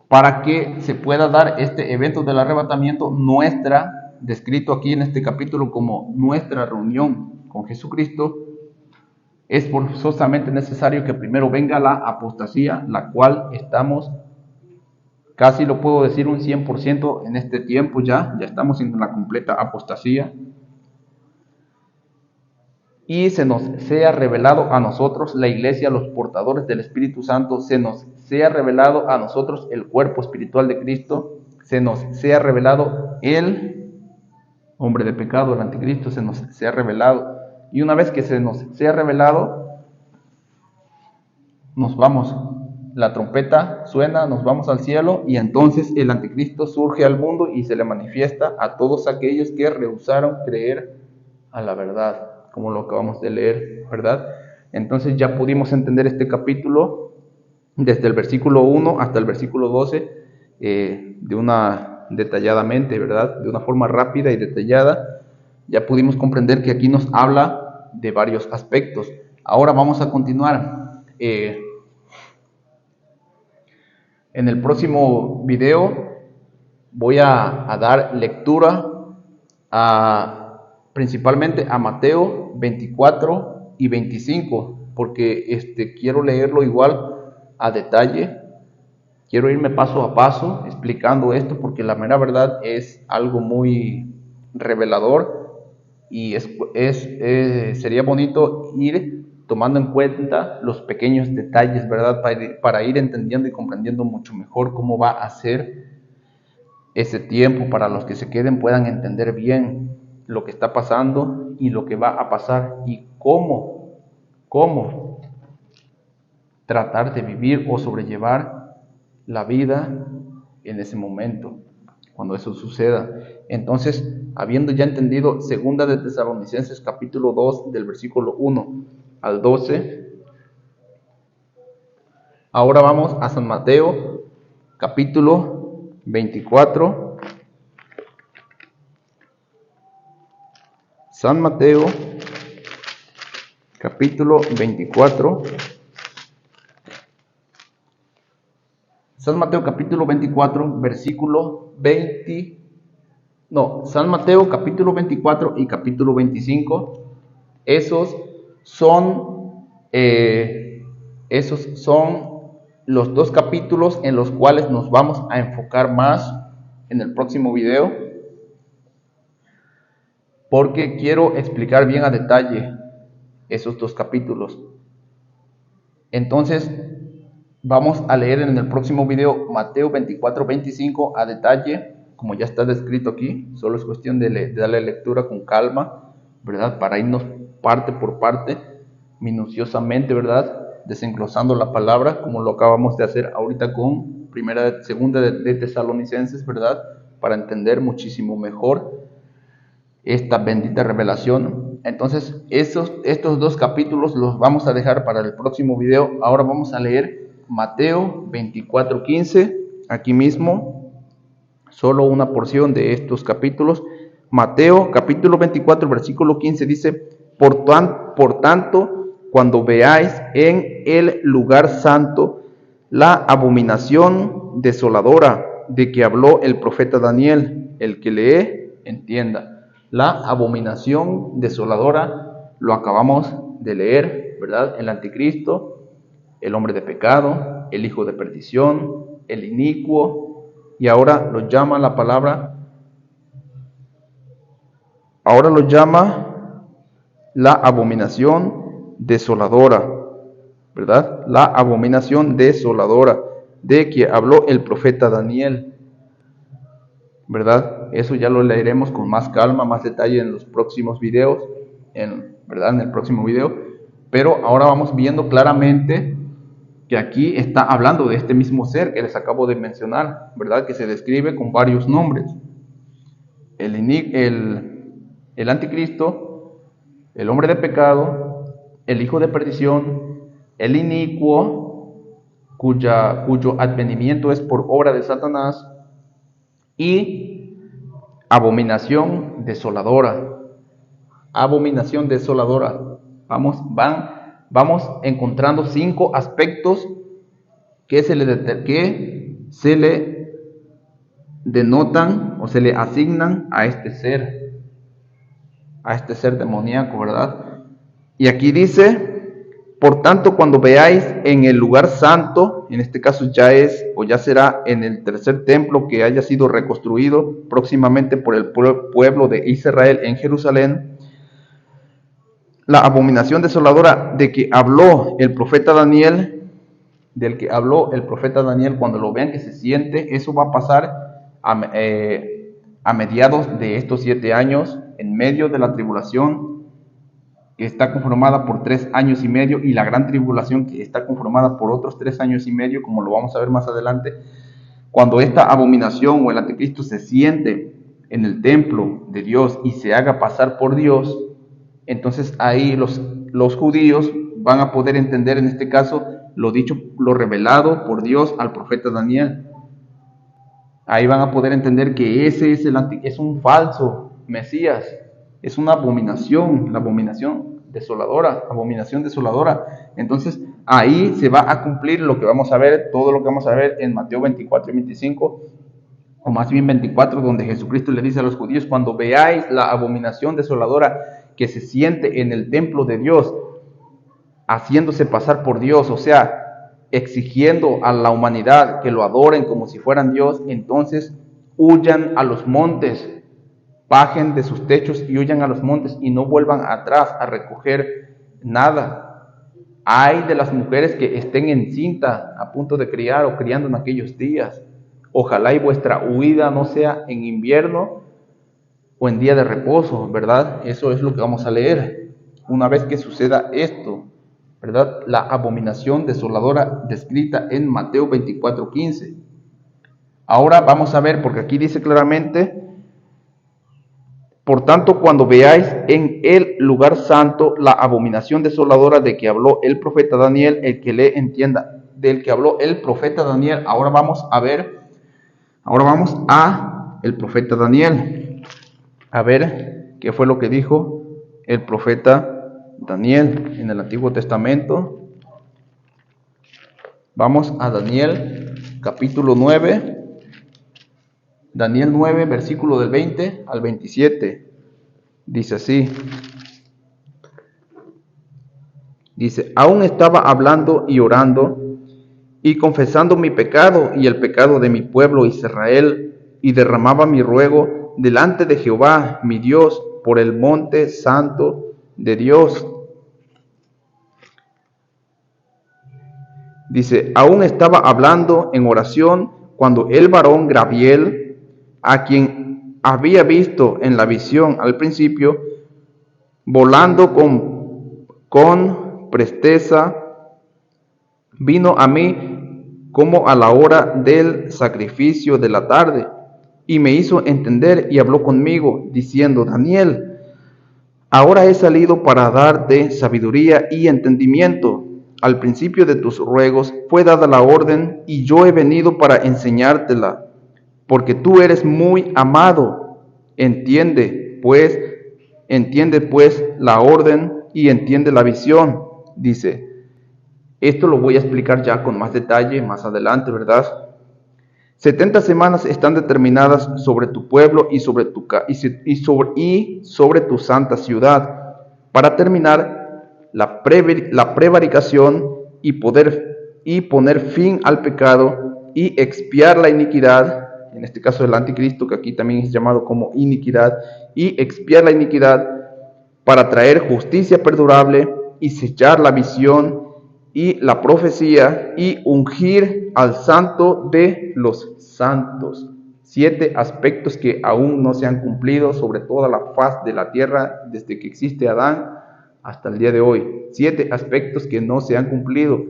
para que se pueda dar este evento del arrebatamiento, descrito aquí en este capítulo como nuestra reunión con Jesucristo, es forzosamente necesario que primero venga la apostasía, la cual estamos, casi lo puedo decir, un 100% en este tiempo ya estamos en la completa apostasía. Y se nos sea revelado a nosotros, la iglesia, los portadores del Espíritu Santo, se nos sea revelado a nosotros el cuerpo espiritual de Cristo, se nos sea revelado el hombre de pecado, el anticristo, se nos sea revelado. Y una vez que se nos sea revelado, nos vamos, la trompeta suena, nos vamos al cielo, y entonces el anticristo surge al mundo y se le manifiesta a todos aquellos que rehusaron creer a la verdad, como lo acabamos de leer, ¿verdad? Entonces ya pudimos entender este capítulo desde el versículo 1 hasta el versículo 12 detalladamente, ¿verdad? De una forma rápida y detallada. Ya pudimos comprender que aquí nos habla de varios aspectos. Ahora vamos a continuar. En el próximo video voy a dar lectura principalmente a Mateo 24 y 25, porque quiero leerlo igual a detalle. Quiero irme paso a paso explicando esto, porque la mera verdad es algo muy revelador y sería bonito ir tomando en cuenta los pequeños detalles, ¿verdad? Para ir entendiendo y comprendiendo mucho mejor cómo va a ser ese tiempo, para los que se queden puedan entender bien lo que está pasando y lo que va a pasar y cómo tratar de vivir o sobrellevar la vida en ese momento, cuando eso suceda. Entonces, habiendo ya entendido segunda de Tesalonicenses capítulo 2 del versículo 1 al 12, ahora vamos a San Mateo capítulo 24. San Mateo capítulo 24. San Mateo capítulo 24, versículo 20. San Mateo capítulo 24 y capítulo 25. Esos son los dos capítulos en los cuales nos vamos a enfocar más en el próximo video, porque quiero explicar bien a detalle esos dos capítulos. Entonces, vamos a leer en el próximo video Mateo 24, 25 a detalle, como ya está descrito aquí. Solo es cuestión de darle lectura con calma, ¿verdad? Para irnos parte por parte, minuciosamente, ¿verdad? Desenglosando la palabra, como lo acabamos de hacer ahorita con segunda de Tesalonicenses, ¿verdad? Para entender muchísimo mejor esta bendita revelación. Entonces, estos dos capítulos los vamos a dejar para el próximo video. Ahora vamos a leer Mateo 24:15, aquí mismo, solo una porción de estos capítulos. Mateo capítulo 24, versículo 15 dice: por tanto, cuando veáis en el lugar santo la abominación desoladora de que habló el profeta Daniel, el que lee, entienda. La abominación desoladora lo acabamos de leer, ¿verdad? El anticristo, el hombre de pecado, el hijo de perdición, el inicuo, y ahora lo llama la la abominación desoladora, ¿verdad? La abominación desoladora de que habló el profeta Daniel, ¿verdad? Eso ya lo leeremos con más calma, más detalle en los próximos videos, ¿verdad? En el próximo video. Pero ahora vamos viendo claramente que aquí está hablando de este mismo ser que les acabo de mencionar, ¿verdad? Que se describe con varios nombres. El anticristo, el hombre de pecado, el hijo de perdición, el inicuo, cuyo advenimiento es por obra de Satanás, y abominación desoladora. Abominación desoladora. Vamos encontrando 5 aspectos que se le denotan o se le asignan a este ser demoníaco, ¿verdad? Y aquí dice: por tanto, cuando veáis en el lugar santo, en este caso ya será en el tercer templo que haya sido reconstruido próximamente por el pueblo de Israel en Jerusalén, la abominación desoladora de que habló el profeta Daniel, cuando lo vean que se siente, eso va a pasar a mediados de estos 7 años, en medio de la tribulación, que está conformada por 3 años y medio, y la gran tribulación, que está conformada por otros 3 años y medio, como lo vamos a ver más adelante. Cuando esta abominación o el anticristo se siente en el templo de Dios y se haga pasar por Dios, entonces ahí los judíos van a poder entender, en este caso, lo dicho, lo revelado por Dios al profeta Daniel. Ahí van a poder entender que ese es un falso Mesías, es una abominación, la abominación desoladora. Entonces ahí se va a cumplir lo que vamos a ver, todo lo que vamos a ver en Mateo 24 y 25, o más bien 24, donde Jesucristo le dice a los judíos: cuando veáis la abominación desoladora que se siente en el templo de Dios, haciéndose pasar por Dios, o sea, exigiendo a la humanidad que lo adoren como si fueran Dios, entonces huyan a los montes, bajen de sus techos y huyan a los montes y no vuelvan atrás a recoger nada. Ay de las mujeres que estén encinta, a punto de criar o criando en aquellos días. Ojalá y vuestra huida no sea en invierno o en día de reposo, ¿verdad? Eso es lo que vamos a leer. Una vez que suceda esto, ¿verdad? La abominación desoladora descrita en Mateo 24:15. Ahora vamos a ver, porque aquí dice claramente: por tanto, cuando veáis en el lugar santo la abominación desoladora de que habló el profeta Daniel, el que le entienda, del que habló el profeta Daniel. Ahora vamos a el profeta Daniel, a ver qué fue lo que dijo el profeta Daniel en el Antiguo Testamento. Vamos a Daniel capítulo 9. Daniel 9, versículo del 20 al 27. Dice así. Dice: aún estaba hablando y orando y confesando mi pecado y el pecado de mi pueblo Israel, y derramaba mi ruego delante de Jehová mi Dios por el monte santo de Dios. Dice: aún estaba hablando en oración cuando el varón Gabriel, a quien había visto en la visión al principio, volando con presteza, vino a mí como a la hora del sacrificio de la tarde, y me hizo entender y habló conmigo, diciendo: Daniel, ahora he salido para darte sabiduría y entendimiento. Al principio de tus ruegos fue dada la orden, y yo he venido para enseñártela, porque tú eres muy amado. Entiende pues la orden y entiende la visión. Dice, esto lo voy a explicar ya con más detalle más adelante, ¿verdad? 70 semanas están determinadas sobre tu pueblo y sobre tu santa ciudad, para terminar la prevaricación y poner fin al pecado y expiar la iniquidad, en este caso el anticristo, que aquí también es llamado como iniquidad, y expiar la iniquidad para traer justicia perdurable y sellar la visión y la profecía y ungir al santo de los santos. 7 aspectos que aún no se han cumplido sobre toda la faz de la tierra desde que existe Adán hasta el día de hoy. 7 aspectos que no se han cumplido,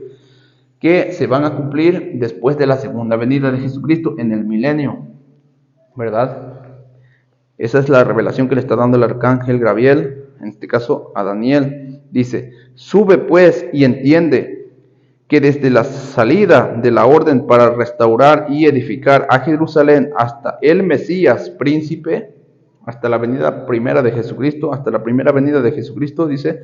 que se van a cumplir después de la segunda venida de Jesucristo en el milenio, ¿verdad? Esa es la revelación que le está dando el arcángel Gabriel, en este caso a Daniel. Dice: sube pues y entiende que desde la salida de la orden para restaurar y edificar a Jerusalén hasta el Mesías príncipe, hasta la venida primera de Jesucristo, hasta la primera venida de Jesucristo, dice,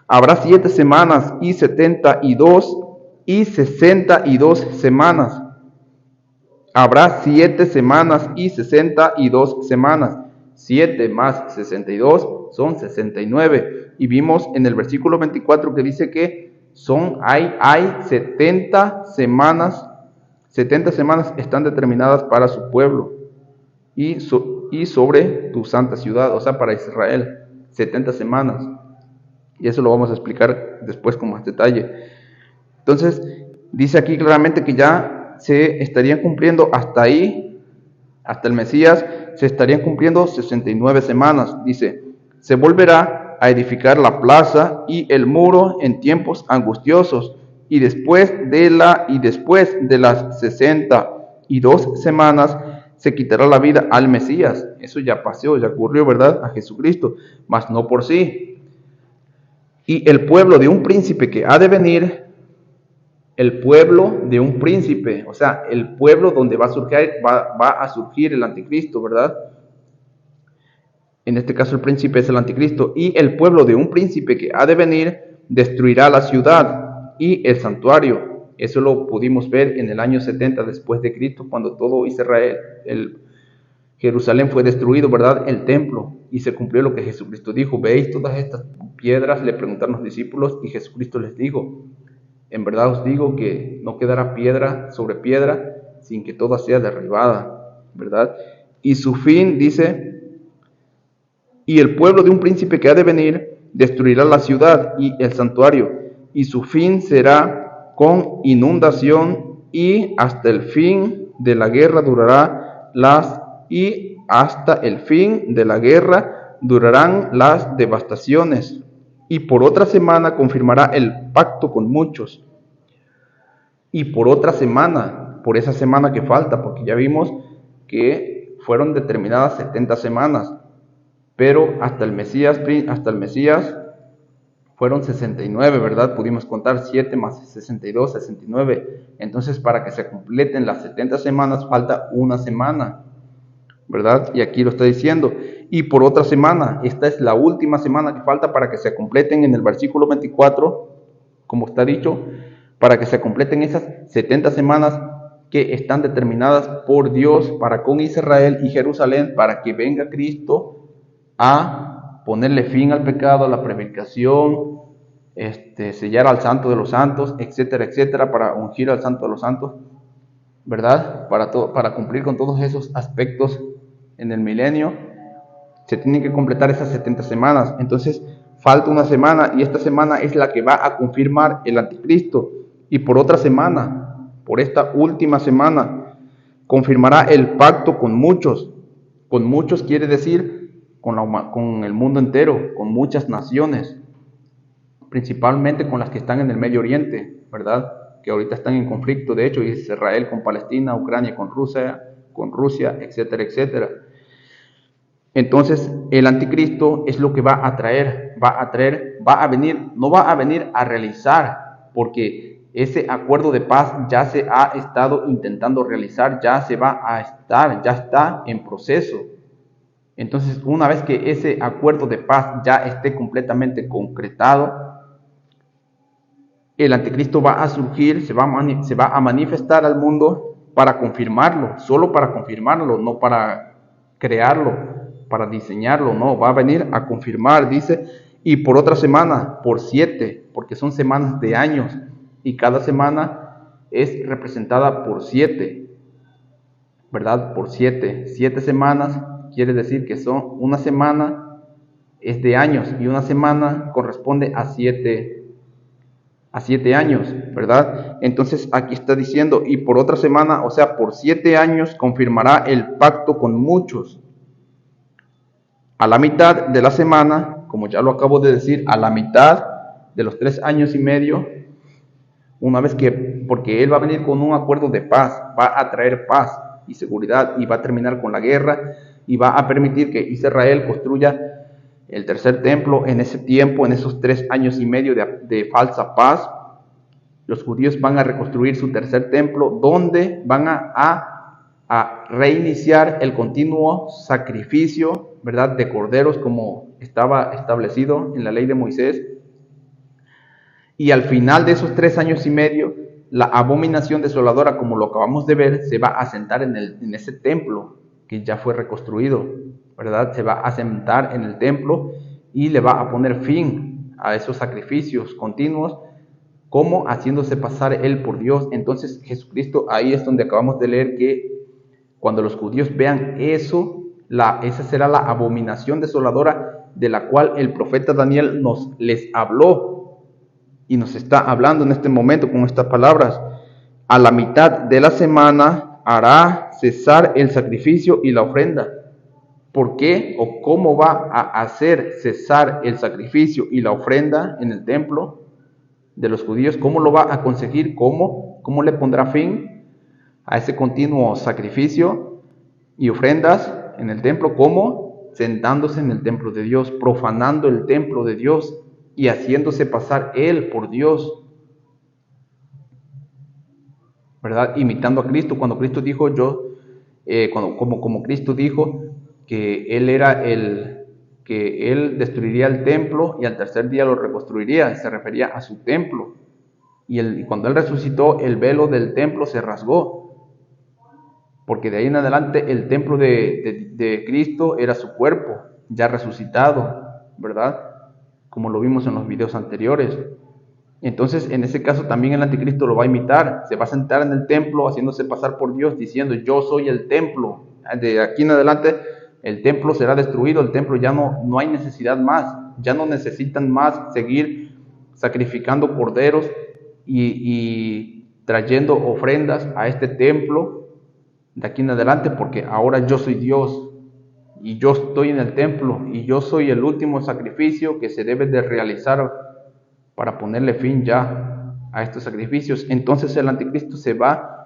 habrá 7 semanas y 72 y 62 semanas. Habrá 7 semanas y 62 semanas. 7 más 62 son 69. Y vimos en el versículo 24 que dice que hay 70 semanas. 70 semanas están determinadas para su pueblo y sobre tu santa ciudad, o sea, para Israel. 70 semanas. Y eso lo vamos a explicar después con más detalle. Entonces, dice aquí claramente que ya se estarían cumpliendo hasta ahí, hasta el Mesías, se estarían cumpliendo 69 semanas. Dice, se volverá a edificar la plaza y el muro en tiempos angustiosos, y después de las 62 semanas se quitará la vida al Mesías. Eso ya pasó, ya ocurrió, ¿verdad? A Jesucristo, mas no por sí. Y el pueblo de un príncipe que ha de venir, el pueblo de un príncipe, o sea, el pueblo donde va a surgir el anticristo, ¿verdad? En este caso el príncipe es el anticristo. Y el pueblo de un príncipe que ha de venir destruirá la ciudad y el santuario. Eso lo pudimos ver en el año 70 después de Cristo, cuando todo Israel, Jerusalén fue destruido, ¿verdad? El templo. Y se cumplió lo que Jesucristo dijo. ¿Veis todas estas piedras? Le preguntaron los discípulos y Jesucristo les dijo: en verdad os digo que no quedará piedra sobre piedra sin que toda sea derribada, ¿verdad? Y su fin, dice, y el pueblo de un príncipe que ha de venir destruirá la ciudad y el santuario, y su fin será con inundación, y hasta el fin de la guerra durarán las devastaciones. Y por otra semana confirmará el pacto con muchos. Y por otra semana, por esa semana que falta, porque ya vimos que fueron determinadas 70 semanas, pero hasta el Mesías fueron 69, ¿verdad? Pudimos contar 7 más 62, 69. Entonces, para que se completen las 70 semanas, falta una semana, ¿verdad? Y aquí lo está diciendo. Y por otra semana, esta es la última semana que falta para que se completen en el versículo 24, como está dicho, para que se completen esas 70 semanas que están determinadas por Dios para con Israel y Jerusalén, para que venga Cristo a ponerle fin al pecado, a la prevaricación, sellar al santo de los santos, etcétera, etcétera, para ungir al santo de los santos, ¿verdad? Para cumplir con todos esos aspectos en el milenio, se tienen que completar esas 70 semanas. Entonces, falta una semana, y esta semana es la que va a confirmar el anticristo. Y por otra semana, por esta última semana, confirmará el pacto con muchos. Con muchos quiere decir con el mundo entero, con muchas naciones, principalmente con las que están en el Medio Oriente, ¿verdad? Que ahorita están en conflicto, de hecho, Israel con Palestina, Ucrania con Rusia, etcétera, etcétera. Entonces, el anticristo es lo que va a venir, no va a venir a realizar, porque ese acuerdo de paz ya se ha estado intentando realizar, ya está en proceso. Entonces, una vez que ese acuerdo de paz ya esté completamente concretado, el anticristo va a surgir, se va a manifestar al mundo para confirmarlo, solo para confirmarlo, no para crearlo, para diseñarlo, no, va a venir a confirmar, dice, y por otra semana, por 7, porque son semanas de años, y cada semana es representada por 7, ¿verdad? Por 7 semanas, quiere decir que son una semana es de años y una semana corresponde a 7 años, ¿verdad? Entonces aquí está diciendo, y por otra semana, o sea, por 7 años confirmará el pacto con muchos. A la mitad de la semana, como ya lo acabo de decir, a la mitad de los 3 años y medio, una vez que, porque Él va a venir con un acuerdo de paz, va a traer paz y seguridad y va a terminar con la guerra y va a permitir que Israel construya el tercer templo en ese tiempo, en esos 3 años y medio de falsa paz. Los judíos van a reconstruir su tercer templo, donde van a reiniciar el continuo sacrificio, ¿verdad?, de corderos, como estaba establecido en la ley de Moisés. Y al final de esos 3 años y medio, la abominación desoladora, como lo acabamos de ver, se va a sentar en ese templo que ya fue reconstruido, ¿verdad? Se va a sentar en el templo y le va a poner fin a esos sacrificios continuos, como haciéndose pasar Él por Dios. Entonces Jesucristo, ahí es donde acabamos de leer que cuando los judíos vean eso, esa será la abominación desoladora de la cual el profeta Daniel les habló y nos está hablando en este momento con estas palabras. A la mitad de la semana hará cesar el sacrificio y la ofrenda. ¿Por qué o cómo va a hacer cesar el sacrificio y la ofrenda en el templo de los judíos? ¿Cómo lo va a conseguir? ¿Cómo le pondrá fin a ese continuo sacrificio y ofrendas en el templo? ¿Cómo? Sentándose en el templo de Dios, profanando el templo de Dios y haciéndose pasar Él por Dios, ¿verdad? Imitando a Cristo, cuando Cristo dijo como Cristo dijo que que Él destruiría el templo y al tercer día lo reconstruiría, se refería a su templo. Y cuando Él resucitó, el velo del templo se rasgó, porque de ahí en adelante el templo de Cristo era su cuerpo, ya resucitado, ¿verdad? Como lo vimos en los videos anteriores. Entonces, en ese caso también el anticristo lo va a imitar, se va a sentar en el templo haciéndose pasar por Dios, diciendo: yo soy el templo. De aquí en adelante el templo será destruido, el templo ya no hay necesidad más, ya no necesitan más seguir sacrificando corderos y trayendo ofrendas a este templo de aquí en adelante, porque ahora yo soy Dios y yo estoy en el templo y yo soy el último sacrificio que se debe de realizar para ponerle fin ya a estos sacrificios. Entonces el anticristo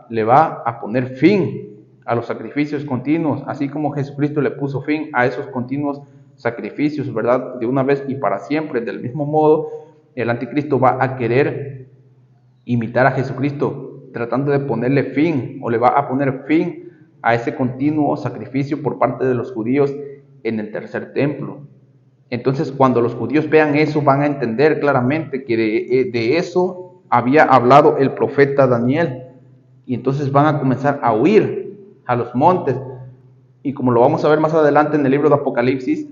le va a poner fin a los sacrificios continuos, así como Jesucristo le puso fin a esos continuos sacrificios, ¿verdad?, de una vez y para siempre. Del mismo modo, el anticristo va a querer imitar a Jesucristo, tratando de ponerle fin, o le va a poner fin a ese continuo sacrificio por parte de los judíos en el tercer templo. Entonces, cuando los judíos vean eso, van a entender claramente que de eso había hablado el profeta Daniel. Y entonces van a comenzar a huir a los montes. Y como lo vamos a ver más adelante en el libro de Apocalipsis,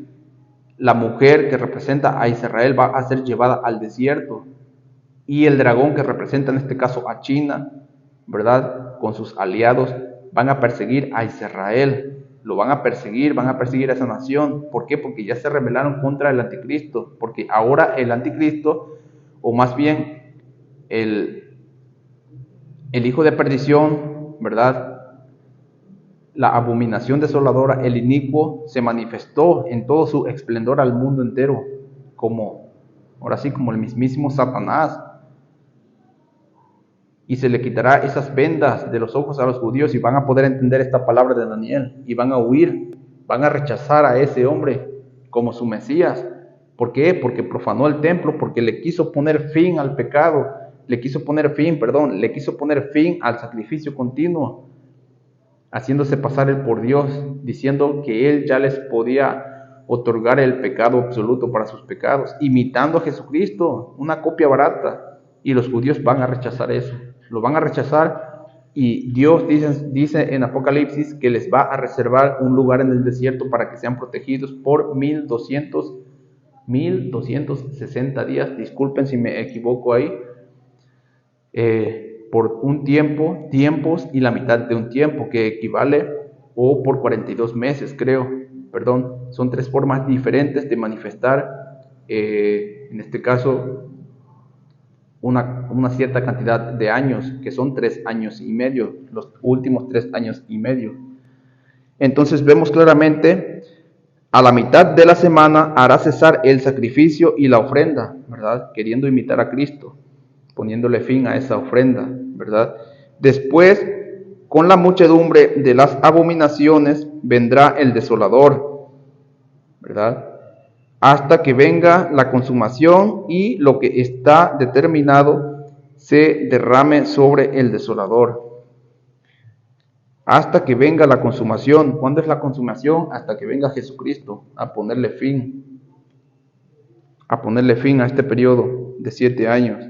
la mujer que representa a Israel va a ser llevada al desierto. Y el dragón, que representa en este caso a China, ¿verdad?, con sus aliados, van a perseguir a Israel. Lo van a perseguir a esa nación. ¿Por qué? Porque ya se rebelaron contra el anticristo. Porque ahora el anticristo, o más bien el hijo de perdición, ¿verdad?, la abominación desoladora, el inicuo, se manifestó en todo su esplendor al mundo entero, ahora sí, como el mismísimo Satanás. Y se le quitará esas vendas de los ojos a los judíos y van a poder entender esta palabra de Daniel y van a huir, van a rechazar a ese hombre como su Mesías. ¿Por qué? Porque profanó el templo, porque le quiso poner fin al pecado, le quiso poner fin al sacrificio continuo, haciéndose pasar él por Dios, diciendo que él ya les podía otorgar el pecado absoluto para sus pecados, imitando a Jesucristo, una copia barata. Y los judíos van a rechazar eso, lo van a rechazar, y Dios dice en Apocalipsis que les va a reservar un lugar en el desierto para que sean protegidos por 1260 días, disculpen si me equivoco ahí, por un tiempos y la mitad de un tiempo, que equivale, o por 42 meses creo, son tres formas diferentes de manifestar, en este caso, una cierta cantidad de años, que son 3 años y medio, los últimos 3 años y medio. Entonces vemos claramente, a la mitad de la semana hará cesar el sacrificio y la ofrenda, ¿verdad? Queriendo imitar a Cristo, poniéndole fin a esa ofrenda, ¿verdad? Después, con la muchedumbre de las abominaciones, vendrá el desolador, ¿verdad? Hasta que venga la consumación y lo que está determinado se derrame sobre el desolador. Hasta que venga la consumación. ¿Cuándo es la consumación? Hasta que venga Jesucristo a ponerle fin a este periodo de 7 años,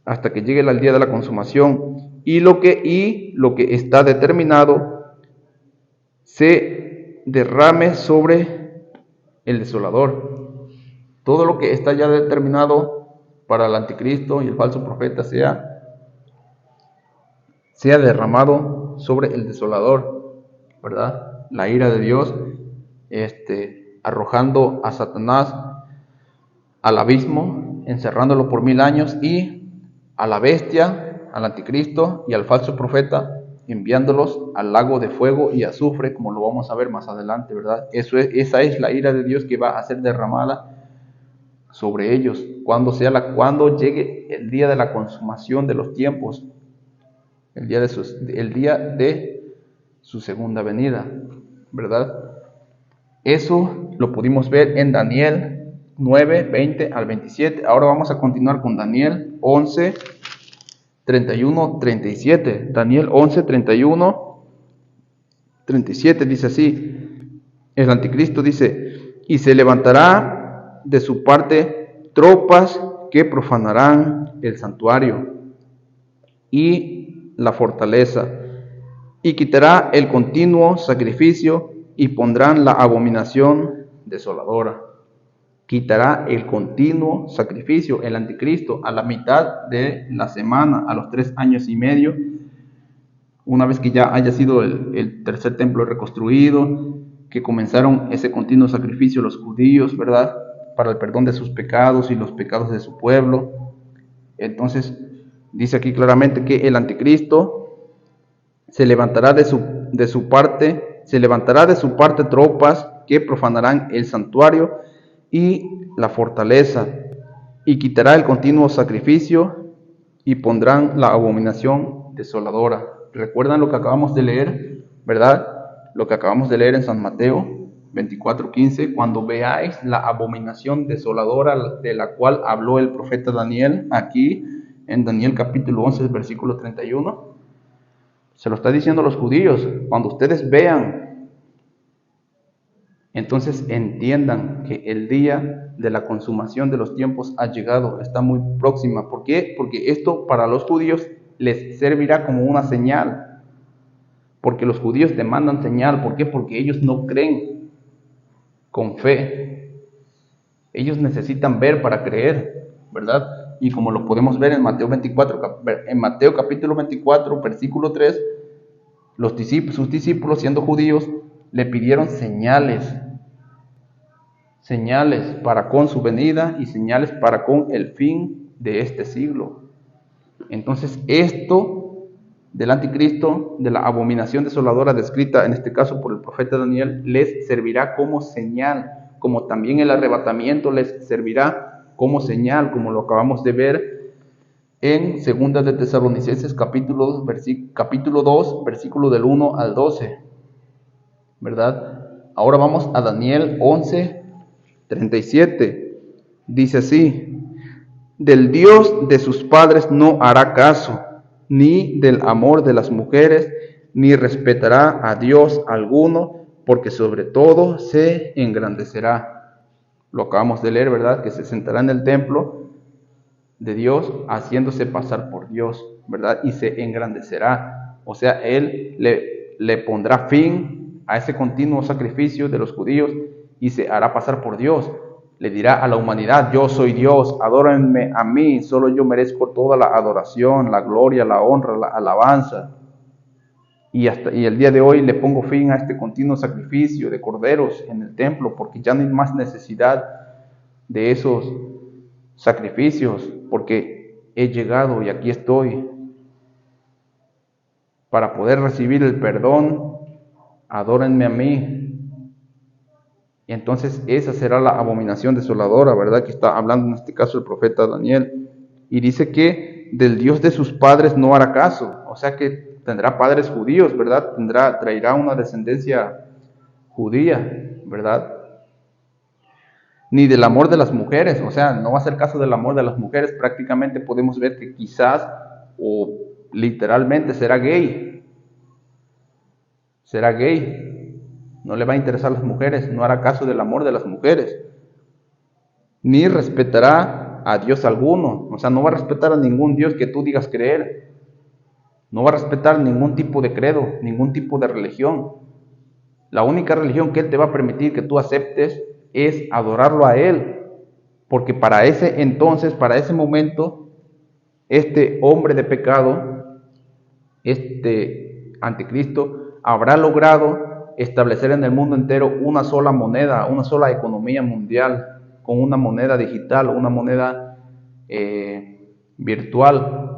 hasta que llegue el día de la consumación y lo que está determinado se derrame sobre el desolador. Todo lo que está ya determinado para el anticristo y el falso profeta sea derramado sobre el desolador, ¿verdad? La ira de Dios, arrojando a Satanás al abismo, encerrándolo por 1000 años, y a la bestia, al anticristo y al falso profeta, enviándolos al lago de fuego y azufre, como lo vamos a ver más adelante, ¿verdad? Esa es la ira de Dios que va a ser derramada sobre ellos cuando llegue el día de la consumación de los tiempos, el día de su segunda venida, ¿verdad? Eso lo pudimos ver en Daniel 9, 20 al 27. Ahora vamos a continuar con Daniel 11, 31, 37. Daniel 11, 31, 37 dice así. El anticristo dice: y se levantará de su parte tropas que profanarán el santuario y la fortaleza, y quitará el continuo sacrificio y pondrán la abominación desoladora. Quitará el continuo sacrificio, el anticristo, a la mitad de la semana, a los 3 años y medio, una vez que ya haya sido el tercer templo reconstruido, que comenzaron ese continuo sacrificio los judíos, ¿verdad? Para el perdón de sus pecados y los pecados de su pueblo. Entonces, dice aquí claramente que el anticristo se levantará de su parte tropas que profanarán el santuario y la fortaleza, y quitará el continuo sacrificio y pondrán la abominación desoladora. ¿Recuerdan lo que acabamos de leer, verdad? Lo que acabamos de leer en San Mateo 24:15, cuando veáis la abominación desoladora de la cual habló el profeta Daniel, aquí en Daniel capítulo 11, versículo 31. Se lo está diciendo a los judíos: cuando ustedes vean, entonces entiendan que el día de la consumación de los tiempos ha llegado, está muy próxima. ¿Por qué? Porque esto para los judíos les servirá como una señal. Porque los judíos demandan señal. ¿Por qué? Porque ellos no creen con fe. Ellos necesitan ver para creer, ¿verdad? Y como lo podemos ver en Mateo capítulo 24, versículo 3, sus discípulos, siendo judíos, le pidieron señales para con su venida y señales para con el fin de este siglo. Entonces, esto del anticristo, de la abominación desoladora descrita en este caso por el profeta Daniel, les servirá como señal, como también el arrebatamiento les servirá como señal, como lo acabamos de ver en 2 de Tesalonicenses capítulo 2, versículo del 1 al 12, ¿verdad? Ahora vamos a Daniel 11, 37. Dice así: del Dios de sus padres no hará caso, ni del amor de las mujeres, ni respetará a Dios alguno, porque sobre todo se engrandecerá. Lo acabamos de leer, ¿verdad? Que se sentará en el templo de Dios haciéndose pasar por Dios, ¿verdad? Y se engrandecerá. O sea, él le pondrá fin a ese continuo sacrificio de los judíos y se hará pasar por Dios. Le dirá a la humanidad: yo soy Dios, adórenme a mí, solo yo merezco toda la adoración, la gloria, la honra, la alabanza. y el día de hoy le pongo fin a este continuo sacrificio de corderos en el templo, porque ya no hay más necesidad de esos sacrificios, porque he llegado y aquí estoy para poder recibir el perdón. Adórenme a mí. Y entonces esa será la abominación desoladora, ¿verdad? Que está hablando en este caso el profeta Daniel. Y dice que del Dios de sus padres no hará caso. O sea que tendrá padres judíos, ¿verdad? Traerá una descendencia judía, ¿verdad? Ni del amor de las mujeres. O sea, no va a hacer caso del amor de las mujeres. Prácticamente podemos ver que quizás o literalmente será gay. Será gay. No le va a interesar a las mujeres. No hará caso del amor de las mujeres. Ni respetará a Dios alguno. O sea, no va a respetar a ningún Dios que tú digas creer. No va a respetar ningún tipo de credo, ningún tipo de religión. La única religión que Él te va a permitir que tú aceptes es adorarlo a Él. Porque para ese entonces, para ese momento, este hombre de pecado, este anticristo, habrá logrado establecer en el mundo entero una sola moneda, una sola economía mundial, con una moneda digital, una moneda virtual,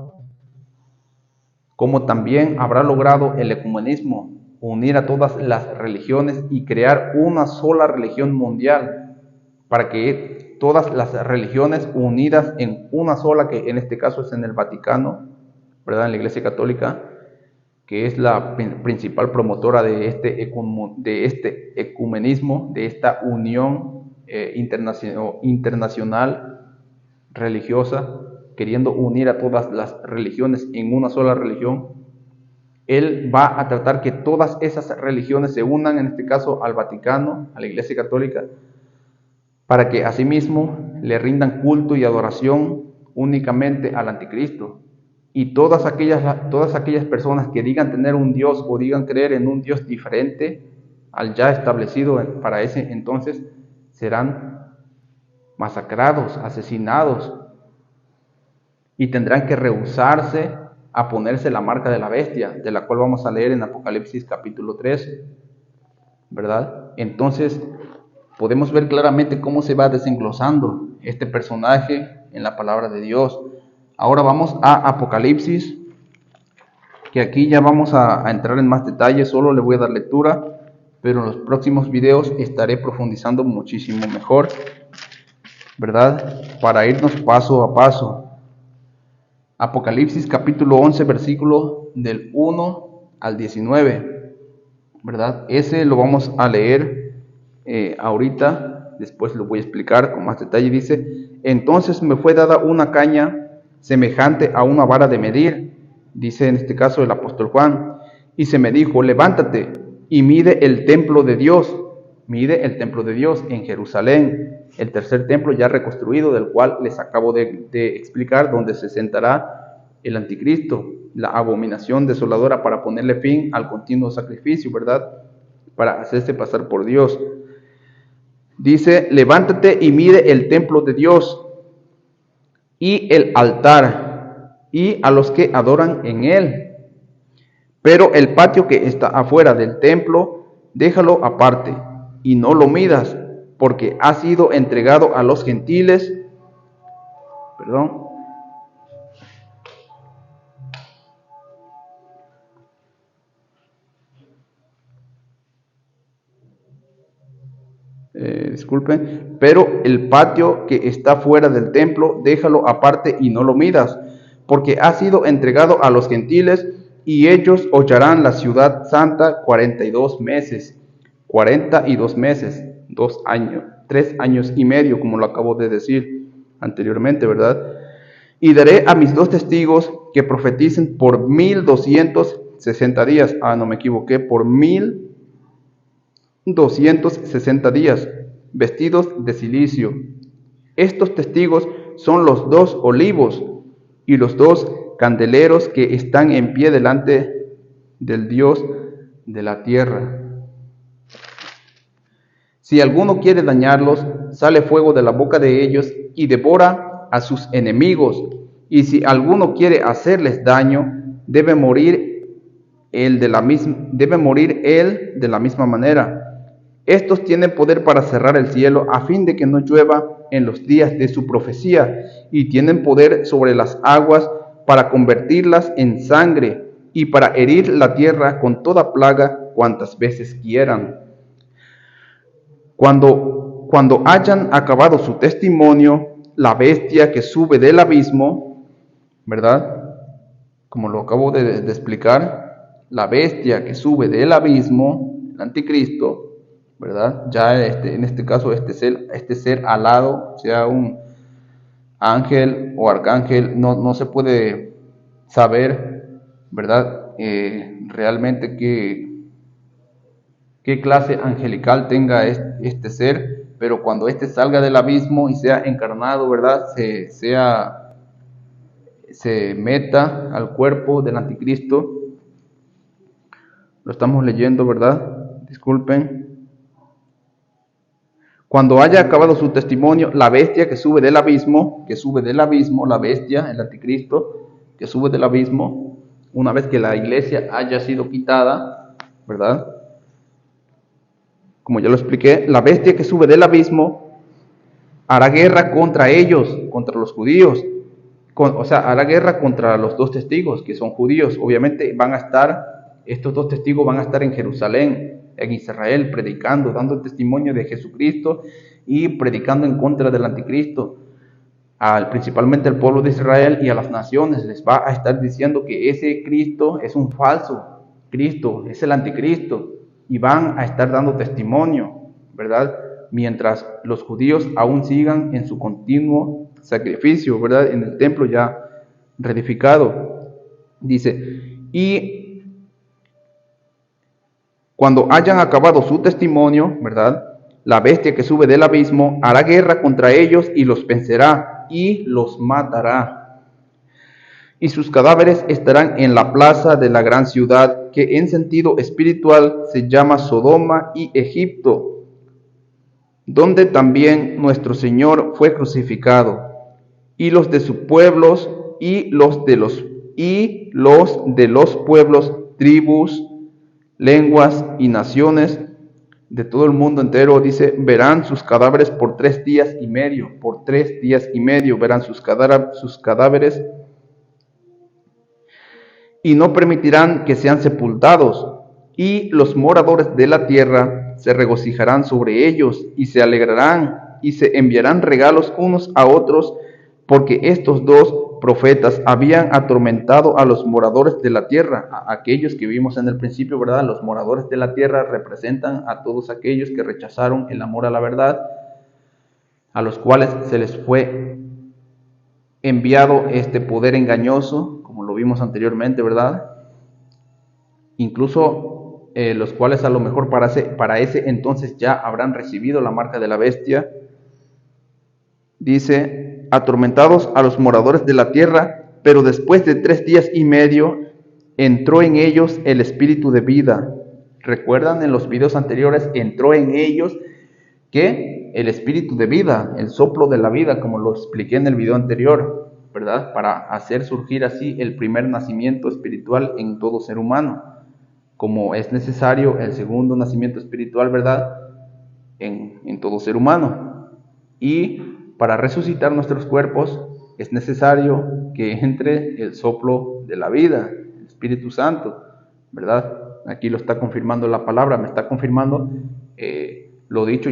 como también habrá logrado el ecumenismo, unir a todas las religiones y crear una sola religión mundial, para que todas las religiones unidas en una sola, que en este caso es en el Vaticano, ¿verdad? En la Iglesia Católica, que es la principal promotora de este ecumenismo, de esta unión internacional religiosa, queriendo unir a todas las religiones en una sola religión. Él va a tratar que todas esas religiones se unan, en este caso al Vaticano, a la Iglesia Católica, para que asimismo le rindan culto y adoración únicamente al anticristo. Y todas aquellas personas que digan tener un Dios o digan creer en un Dios diferente al ya establecido para ese entonces, serán masacrados, asesinados, y tendrán que rehusarse a ponerse la marca de la bestia, de la cual vamos a leer en Apocalipsis capítulo 13, ¿verdad? Entonces podemos ver claramente cómo se va desenglosando este personaje en la palabra de Dios. Ahora vamos a Apocalipsis, que aquí ya vamos a entrar en más detalles. Solo le voy a dar lectura, pero en los próximos videos estaré profundizando muchísimo mejor, ¿verdad? Para irnos paso a paso. Apocalipsis capítulo 11, versículo del 1 al 19, ¿verdad? Ese lo vamos a leer ahorita, después lo voy a explicar con más detalle. Dice: entonces me fue dada una caña semejante a una vara de medir, dice en este caso el apóstol Juan, y se me dijo: levántate y mide el templo de Dios en Jerusalén, el tercer templo ya reconstruido, del cual les acabo de explicar, donde se sentará el anticristo, la abominación desoladora, para ponerle fin al continuo sacrificio, ¿verdad? Para hacerse pasar por Dios. Dice: levántate y mide el templo de Dios y el altar y a los que adoran en él. Pero el patio que está afuera del templo, déjalo aparte y no lo midas, porque ha sido entregado a los gentiles. Disculpen, pero el patio que está fuera del templo, déjalo aparte y no lo midas, porque ha sido entregado a los gentiles, y ellos hollarán la ciudad santa 42 meses. 42 meses, 2 años, 3 años y medio, como lo acabo de decir anteriormente, ¿verdad? Y daré a mis 2 testigos que profeticen por 1260 días. No me equivoqué, por 1260 días, vestidos de cilicio. Estos testigos son los 2 olivos y los 2 candeleros que están en pie delante del Dios de la tierra. Si alguno quiere dañarlos, sale fuego de la boca de ellos y devora a sus enemigos. Y si alguno quiere hacerles daño, debe morir debe morir él de la misma manera. Estos tienen poder para cerrar el cielo a fin de que no llueva en los días de su profecía, y tienen poder sobre las aguas para convertirlas en sangre y para herir la tierra con toda plaga cuantas veces quieran. Cuando hayan acabado su testimonio, la bestia que sube del abismo, ¿verdad? Como lo acabo de explicar, la bestia que sube del abismo, el anticristo, ¿verdad? Ya en este caso este ser alado, sea un ángel o arcángel, no se puede saber, ¿verdad? Realmente qué clase angelical tenga este ser, pero cuando este salga del abismo y sea encarnado, ¿verdad? Se meta al cuerpo del anticristo. Lo estamos leyendo, ¿verdad? Disculpen. Cuando haya acabado su testimonio, la bestia que sube del abismo, la bestia, el anticristo, que sube del abismo, una vez que la iglesia haya sido quitada, ¿verdad? Como ya lo expliqué, la bestia que sube del abismo hará guerra contra ellos, contra los judíos, hará guerra contra los dos testigos que son judíos. Obviamente estos dos testigos van a estar en Jerusalén, en Israel, predicando, dando testimonio de Jesucristo y predicando en contra del anticristo. Principalmente al pueblo de Israel y a las naciones les va a estar diciendo que ese Cristo es un falso Cristo, es el anticristo, y van a estar dando testimonio, ¿verdad? Mientras los judíos aún sigan en su continuo sacrificio, ¿verdad? En el templo ya reedificado. Dice, y cuando hayan acabado su testimonio, ¿verdad? La bestia que sube del abismo hará guerra contra ellos y los vencerá y los matará. Y sus cadáveres estarán en la plaza de la gran ciudad, que en sentido espiritual se llama Sodoma y Egipto, donde también nuestro Señor fue crucificado, y los de sus pueblos y los de los pueblos, tribus, lenguas y naciones de todo el mundo entero, dice, verán sus cadáveres por 3 días y medio, verán sus cadáveres, y no permitirán que sean sepultados, y los moradores de la tierra se regocijarán sobre ellos, y se alegrarán, y se enviarán regalos unos a otros, porque estos dos profetas habían atormentado a los moradores de la tierra, a aquellos que vimos en el principio, ¿verdad? Los moradores de la tierra representan a todos aquellos que rechazaron el amor a la verdad, a los cuales se les fue enviado este poder engañoso, como lo vimos anteriormente, ¿verdad? Incluso los cuales a lo mejor para ese entonces ya habrán recibido la marca de la bestia. Dice, atormentados a los moradores de la tierra, pero después de 3 días y medio entró en ellos el espíritu de vida. ¿Recuerdan en los videos anteriores? Entró en ellos que el espíritu de vida, el soplo de la vida, como lo expliqué en el video anterior, ¿verdad? Para hacer surgir así el primer nacimiento espiritual en todo ser humano, como es necesario el segundo nacimiento espiritual, ¿verdad? En todo ser humano. Y para resucitar nuestros cuerpos es necesario que entre el soplo de la vida, el Espíritu Santo, ¿verdad? Aquí lo está confirmando la palabra, me está confirmando lo dicho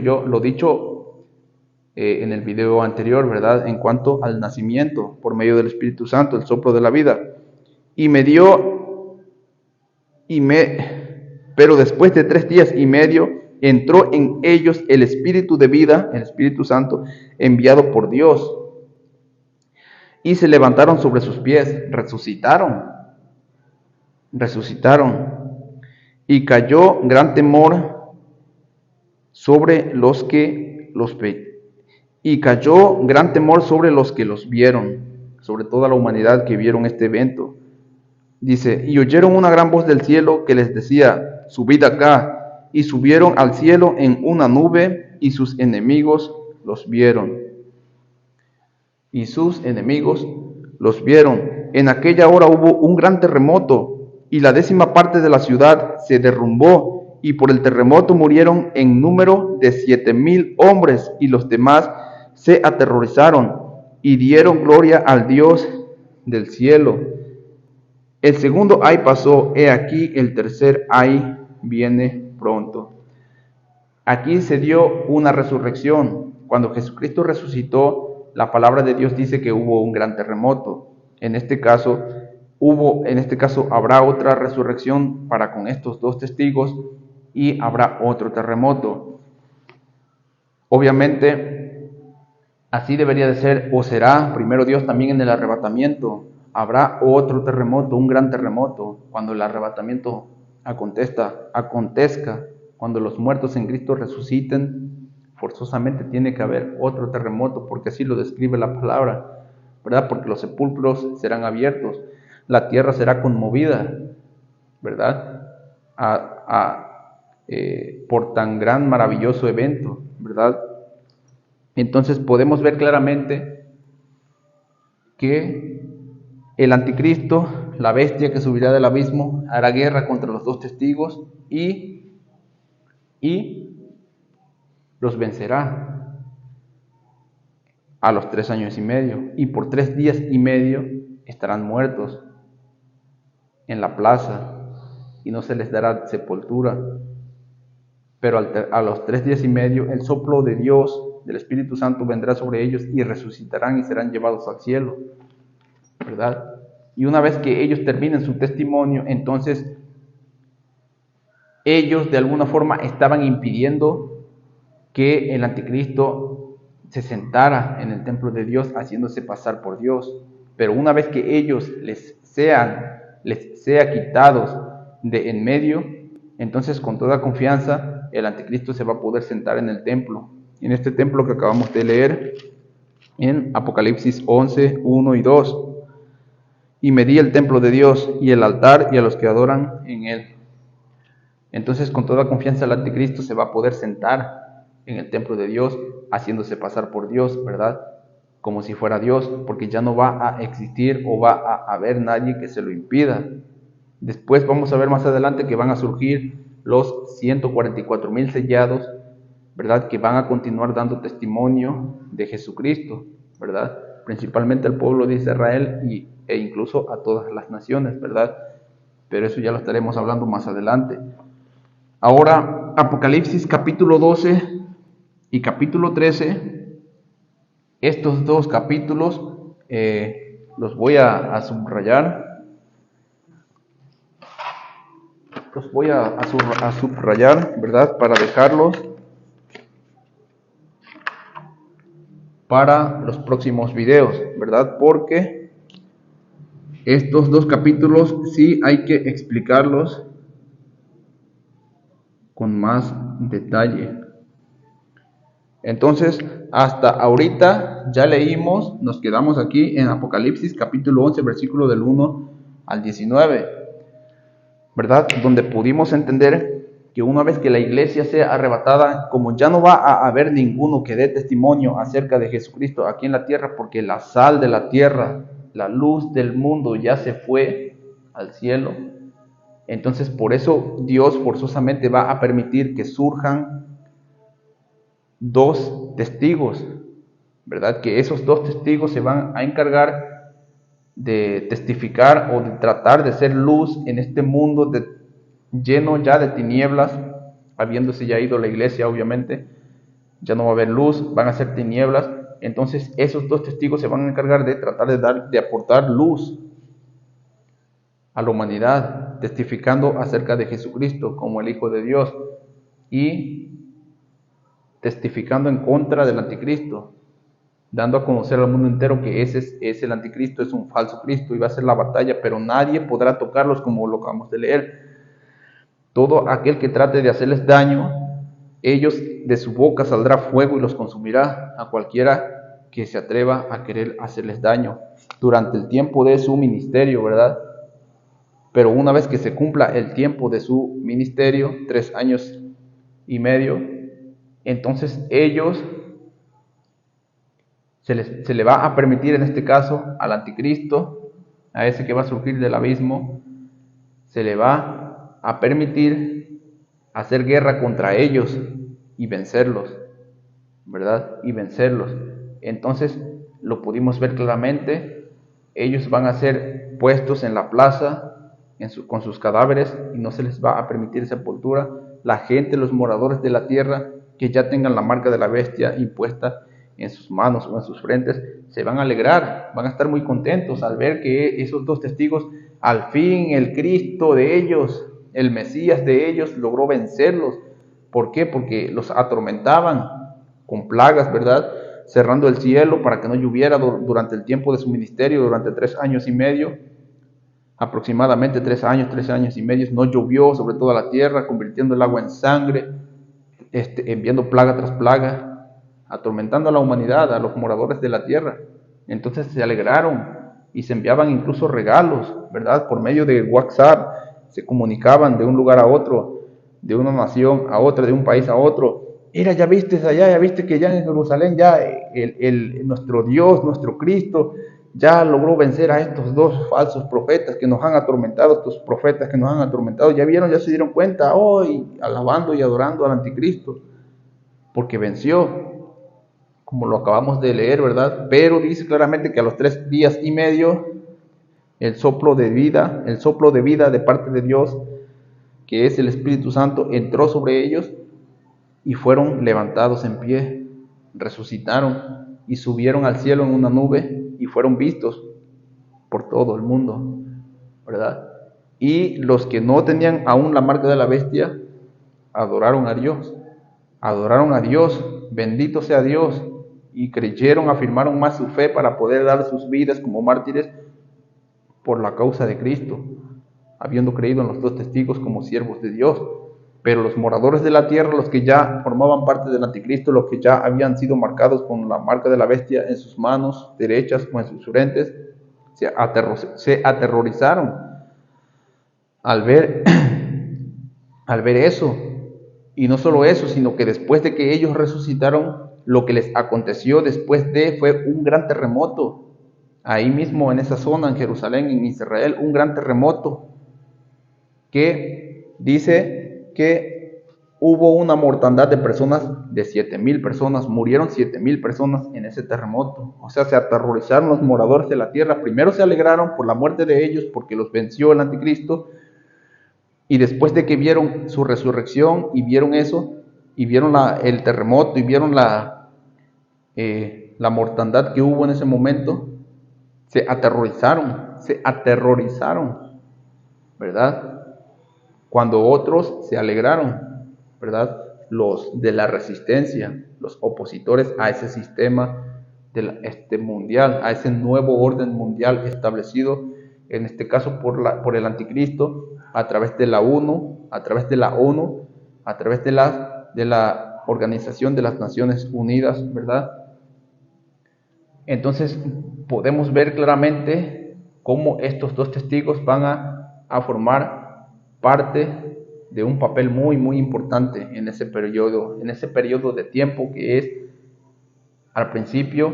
en el video anterior, ¿verdad? En cuanto al nacimiento por medio del Espíritu Santo, el soplo de la vida. Pero después de 3 días y medio entró en ellos el espíritu de vida, el Espíritu Santo, enviado por Dios. Y se levantaron sobre sus pies, resucitaron. Y cayó gran temor sobre los que los vieron, sobre toda la humanidad que vieron este evento. Dice, y oyeron una gran voz del cielo que les decía, subid acá, y subieron al cielo en una nube, y sus enemigos los vieron. En aquella hora hubo un gran terremoto, y la 10ª parte de la ciudad se derrumbó, y por el terremoto murieron en número de 7,000 hombres, y los demás se aterrorizaron y dieron gloria al Dios del cielo. El segundo ay pasó, he aquí el tercer ay viene pronto. Aquí se dio una resurrección. Cuando Jesucristo resucitó, la palabra de Dios dice que hubo un gran terremoto. En este caso habrá otra resurrección para con estos dos testigos y habrá otro terremoto. Obviamente, así debería de ser, o será primero Dios también en el arrebatamiento. Habrá otro terremoto, un gran terremoto, cuando el arrebatamiento acontezca, cuando los muertos en Cristo resuciten, forzosamente tiene que haber otro terremoto, porque así lo describe la palabra, ¿verdad? Porque los sepulcros serán abiertos, la tierra será conmovida, ¿verdad? Por tan gran, maravilloso evento, ¿verdad? Entonces podemos ver claramente que el anticristo, la bestia que subirá del abismo, hará guerra contra los dos testigos y los vencerá a los 3 años y medio. Y por 3 días y medio estarán muertos en la plaza y no se les dará sepultura. Pero a los 3 días y medio el soplo de Dios, del Espíritu Santo, vendrá sobre ellos y resucitarán y serán llevados al cielo, ¿verdad? Y una vez que ellos terminen su testimonio, entonces ellos de alguna forma estaban impidiendo que el anticristo se sentara en el templo de Dios haciéndose pasar por Dios. Pero una vez que ellos les sea quitados de en medio, entonces con toda confianza el anticristo se va a poder sentar en el templo, en este templo que acabamos de leer en Apocalipsis 11, 1 y 2. Y medí el templo de Dios y el altar y a los que adoran en él. Entonces con toda confianza el anticristo se va a poder sentar en el templo de Dios haciéndose pasar por Dios, ¿verdad? Como si fuera Dios, porque ya no va a existir o va a haber nadie que se lo impida. Después vamos a ver más adelante que van a surgir los 144,000 sellados, ¿verdad? Que van a continuar dando testimonio de Jesucristo, ¿verdad? Principalmente al pueblo de Israel e incluso a todas las naciones, ¿verdad? Pero eso ya lo estaremos hablando más adelante. Ahora, Apocalipsis capítulo 12 y capítulo 13, estos dos capítulos los voy a subrayar. Los voy a subrayar, ¿verdad? Para dejarlos para los próximos videos, ¿verdad? Porque estos dos capítulos sí hay que explicarlos con más detalle. Entonces, hasta ahorita ya leímos, nos quedamos aquí en Apocalipsis capítulo 11, versículo del 1 al 19, ¿verdad? Donde pudimos entender que una vez que la iglesia sea arrebatada, como ya no va a haber ninguno que dé testimonio acerca de Jesucristo aquí en la tierra, porque la sal de la tierra, la luz del mundo ya se fue al cielo, entonces por eso Dios forzosamente va a permitir que surjan dos testigos, ¿verdad? Que esos dos testigos se van a encargar de testificar o de tratar de ser luz en este mundo lleno ya de tinieblas, habiéndose ya ido la iglesia, obviamente, ya no va a haber luz, van a ser tinieblas. Entonces esos dos testigos se van a encargar de tratar de aportar luz a la humanidad, testificando acerca de Jesucristo como el Hijo de Dios y testificando en contra del anticristo, dando a conocer al mundo entero que ese es el anticristo, es un falso Cristo y va a ser la batalla, pero nadie podrá tocarlos, como lo acabamos de leer. Todo aquel que trate de hacerles daño, ellos de su boca saldrá fuego y los consumirá, a cualquiera que se atreva a querer hacerles daño durante el tiempo de su ministerio, ¿verdad? Pero una vez que se cumpla el tiempo de su ministerio, 3 años y medio, entonces ellos se le va a permitir en este caso al anticristo, a ese que va a surgir del abismo, se le va a permitir hacer guerra contra ellos y vencerlos, ¿verdad? Y vencerlos. Entonces lo pudimos ver claramente. Ellos van a ser puestos en la plaza con sus cadáveres y no se les va a permitir sepultura. La gente, los moradores de la tierra que ya tengan la marca de la bestia impuesta en sus manos o en sus frentes, se van a alegrar, van a estar muy contentos al ver que esos dos testigos, al fin el Cristo de ellos, el Mesías de ellos, logró vencerlos. ¿Por qué? Porque los atormentaban con plagas, ¿verdad? Cerrando el cielo para que no lloviera durante el tiempo de su ministerio, durante 3 años y medio, aproximadamente 3 años y medio, no llovió sobre toda la tierra, convirtiendo el agua en sangre, enviando plaga tras plaga, atormentando a la humanidad, a los moradores de la tierra. Entonces se alegraron y se enviaban incluso regalos, ¿verdad? Por medio de WhatsApp, se comunicaban de un lugar a otro, de una nación a otra, de un país a otro. Mira, ya viste allá, ya viste que ya en Jerusalén ya nuestro Dios, nuestro Cristo, ya logró vencer a estos dos falsos profetas que nos han atormentado, estos profetas que nos han atormentado. Ya vieron, ya se dieron cuenta hoy, alabando y adorando al anticristo, porque venció, como lo acabamos de leer, ¿verdad? Pero dice claramente que a los 3 días y medio, el soplo de vida de parte de Dios, que es el Espíritu Santo, entró sobre ellos y fueron levantados en pie, resucitaron y subieron al cielo en una nube y fueron vistos por todo el mundo, ¿verdad? Y los que no tenían aún la marca de la bestia, adoraron a Dios, bendito sea Dios, y creyeron, afirmaron más su fe para poder dar sus vidas como mártires por la causa de Cristo, habiendo creído en los dos testigos como siervos de Dios. Pero los moradores de la tierra, los que ya formaban parte del anticristo, los que ya habían sido marcados con la marca de la bestia en sus manos derechas o en sus frentes, se aterrorizaron al ver, al ver eso. Y no solo eso, sino que después de que ellos resucitaron, lo que les aconteció después fue un gran terremoto. Ahí mismo en esa zona, en Jerusalén, en Israel, un gran terremoto que dice que hubo una mortandad de personas, de 7,000 personas, murieron 7,000 personas en ese terremoto. O sea, se aterrorizaron los moradores de la tierra. Primero se alegraron por la muerte de ellos, porque los venció el anticristo. Y después de que vieron su resurrección y vieron eso, y vieron el terremoto, y vieron la mortandad que hubo en ese momento, se aterrorizaron, ¿verdad? Cuando otros se alegraron, ¿verdad? Los de la resistencia, los opositores a ese sistema mundial, a ese nuevo orden mundial establecido, en este caso por el anticristo, a través de la ONU, a través de la Organización de las Naciones Unidas, ¿verdad? Entonces podemos ver claramente cómo estos dos testigos van a formar parte de un papel muy, muy importante en ese periodo de tiempo que es al principio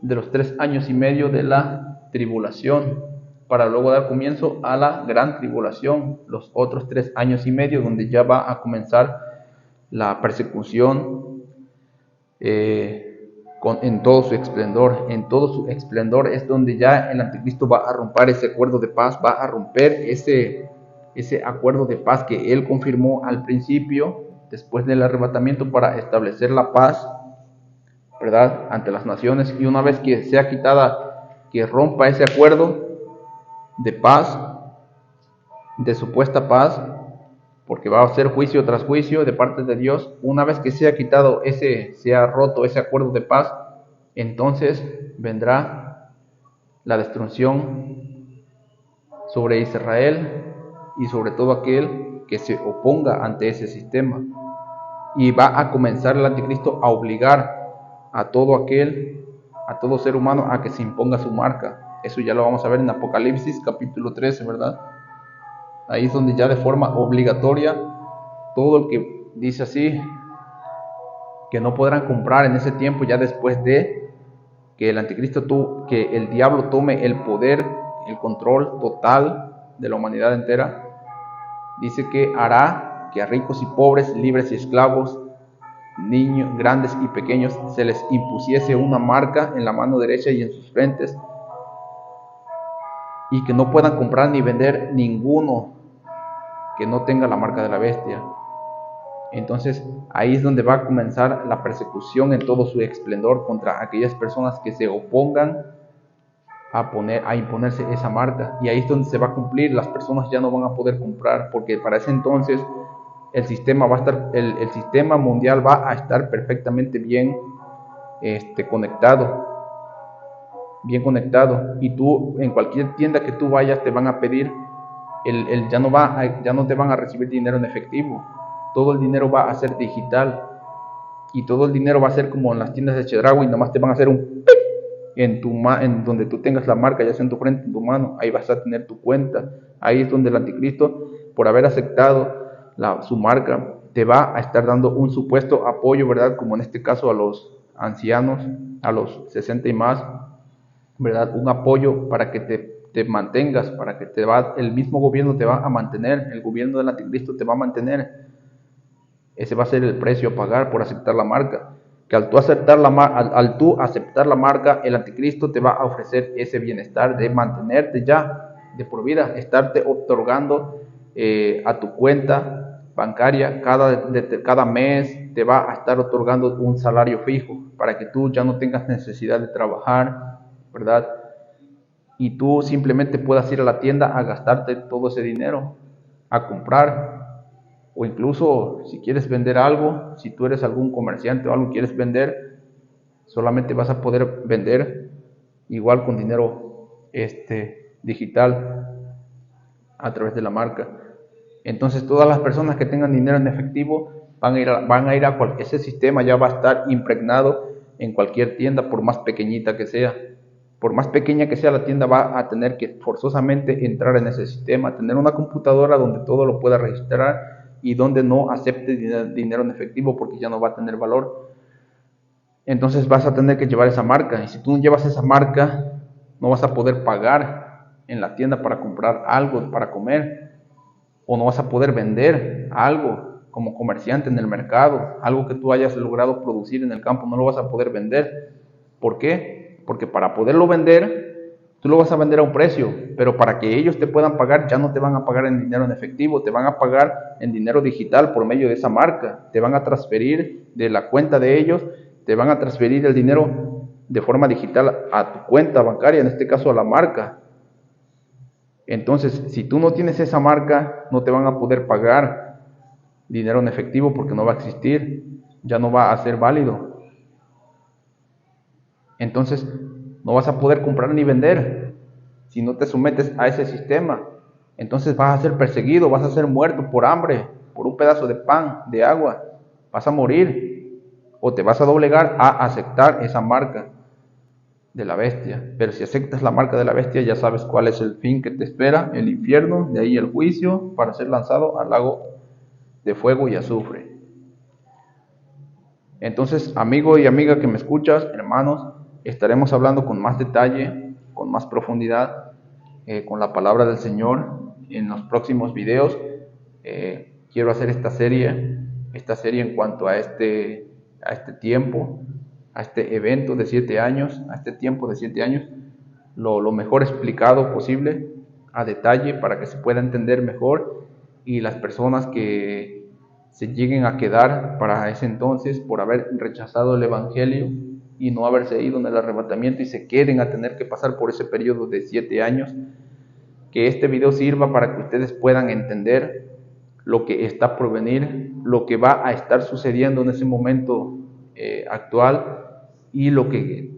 de los 3 años y medio de la tribulación, para luego dar comienzo a la gran tribulación, los otros 3 años y medio, donde ya va a comenzar la persecución en todo su esplendor. En todo su esplendor es donde ya el anticristo va a romper ese acuerdo de paz, va a romper ese acuerdo de paz que él confirmó al principio, después del arrebatamiento, para establecer la paz, ¿verdad?, ante las naciones. Y una vez que sea quitada, que rompa ese acuerdo de paz, de supuesta paz, porque va a ser juicio tras juicio de parte de Dios. Una vez que sea quitado sea roto ese acuerdo de paz, entonces vendrá la destrucción sobre Israel y sobre todo aquel que se oponga ante ese sistema. Y va a comenzar el anticristo a obligar a todo ser humano a que se imponga su marca. Eso ya lo vamos a ver en Apocalipsis capítulo 13, ¿verdad? Ahí es donde ya de forma obligatoria todo el que dice así, que no podrán comprar en ese tiempo, ya después de que el anticristo que el diablo tome el poder, el control total de la humanidad entera, Dice que hará que a ricos y pobres, libres y esclavos, niños, grandes y pequeños, se les impusiese una marca en la mano derecha y en sus frentes, y que no puedan comprar ni vender ninguno que no tenga la marca de la bestia. Entonces ahí es donde va a comenzar la persecución en todo su esplendor contra aquellas personas que se opongan a imponerse esa marca. Y ahí es donde se va a cumplir. Las personas ya no van a poder comprar, porque para ese entonces el sistema va a estar, el sistema mundial va a estar perfectamente bien conectado, y tú en cualquier tienda que tú vayas te van a pedir ya no te van a recibir dinero en efectivo. Todo el dinero va a ser digital, y todo el dinero va a ser como en las tiendas de Chedraui, nomás te van a hacer un en donde tú tengas la marca, ya sea en tu frente, en tu mano. Ahí vas a tener tu cuenta. Ahí es donde el anticristo, por haber aceptado su marca, te va a estar dando un supuesto apoyo, ¿verdad? Como en este caso a los ancianos, a los 60 y más, ¿verdad? Un apoyo para que te mantengas, para que el mismo gobierno te va a mantener, el gobierno del anticristo te va a mantener. Ese va a ser el precio a pagar por aceptar la marca. Que al tú aceptar la marca, el anticristo te va a ofrecer ese bienestar de mantenerte ya de por vida, estarte otorgando a tu cuenta bancaria cada mes, te va a estar otorgando un salario fijo para que tú ya no tengas necesidad de trabajar, ¿verdad? Y tú simplemente puedas ir a la tienda a gastarte todo ese dinero, a comprar. O incluso si quieres vender algo, si tú eres algún comerciante o algo quieres vender, solamente vas a poder vender igual con dinero digital a través de la marca. Entonces todas las personas que tengan dinero en efectivo van a ir a ese sistema, ya va a estar impregnado en cualquier tienda, por más pequeñita que sea. Por más pequeña que sea la tienda, va a tener que forzosamente entrar en ese sistema, tener una computadora donde todo lo pueda registrar y donde no acepte dinero en efectivo, porque ya no va a tener valor. Entonces vas a tener que llevar esa marca, y si tú no llevas esa marca, no vas a poder pagar en la tienda para comprar algo para comer, o no vas a poder vender algo como comerciante en el mercado, algo que tú hayas logrado producir en el campo, no lo vas a poder vender. ¿Por qué? Porque para poderlo vender, tú lo vas a vender a un precio, pero para que ellos te puedan pagar, ya no te van a pagar en dinero en efectivo, te van a pagar en dinero digital por medio de esa marca. Te van a transferir de la cuenta de ellos, te van a transferir el dinero de forma digital a tu cuenta bancaria, en este caso a la marca. Entonces, si tú no tienes esa marca, no te van a poder pagar dinero en efectivo, porque no va a existir, ya no va a ser válido. Entonces, no vas a poder comprar ni vender si no te sometes a ese sistema. Entonces vas a ser perseguido, vas a ser muerto por hambre, por un pedazo de pan, de agua. Vas a morir, o te vas a doblegar a aceptar esa marca de la bestia. Pero si aceptas la marca de la bestia, ya sabes cuál es el fin que te espera: el infierno, de ahí el juicio, para ser lanzado al lago de fuego y azufre. Entonces, amigo y amiga que me escuchas, hermanos, estaremos hablando con más detalle, con más profundidad, con la palabra del Señor en los próximos videos. Quiero hacer esta serie en cuanto a este tiempo, a este evento de 7 años, a este tiempo de 7 años, lo mejor explicado posible, a detalle, para que se pueda entender mejor, y las personas que se lleguen a quedar para ese entonces por haber rechazado el Evangelio y no haberse ido en el arrebatamiento, y se queden a tener que pasar por ese periodo de 7 años, que este video sirva para que ustedes puedan entender lo que está por venir, lo que va a estar sucediendo en ese momento actual, y lo que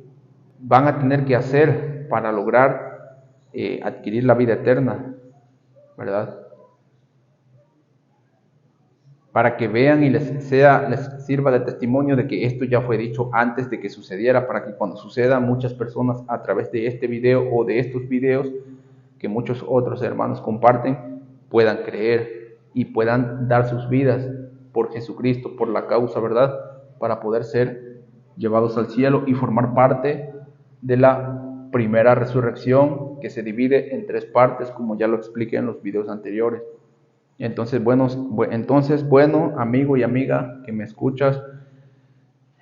van a tener que hacer para lograr adquirir la vida eterna, ¿verdad? Para que vean y les sirva de testimonio de que esto ya fue dicho antes de que sucediera, para que cuando suceda, muchas personas a través de este video o de estos videos que muchos otros hermanos comparten, puedan creer y puedan dar sus vidas por Jesucristo, por la causa, ¿verdad? Para poder ser llevados al cielo y formar parte de la primera resurrección, que se divide en 3 partes, como ya lo expliqué en los videos anteriores. Bueno, amigo y amiga que me escuchas,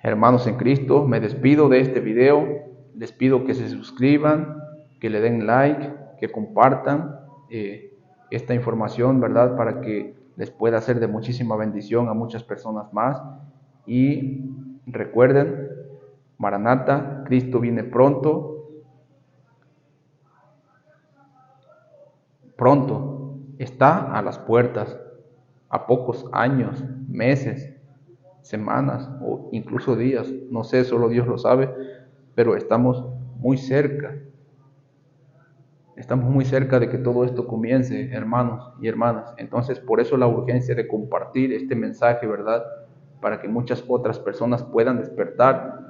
hermanos en Cristo, me despido de este video. Les pido que se suscriban, que le den like, que compartan esta información, ¿verdad? Para que les pueda ser de muchísima bendición a muchas personas más. Y recuerden, Maranata, Cristo viene pronto, pronto, está a las puertas, a pocos años, meses, semanas o incluso días, no sé, solo Dios lo sabe, pero muy cerca, estamos muy cerca de que todo esto comience, hermanos y hermanas. Entonces, por eso la urgencia de compartir este mensaje, ¿verdad? Para que muchas otras personas puedan despertar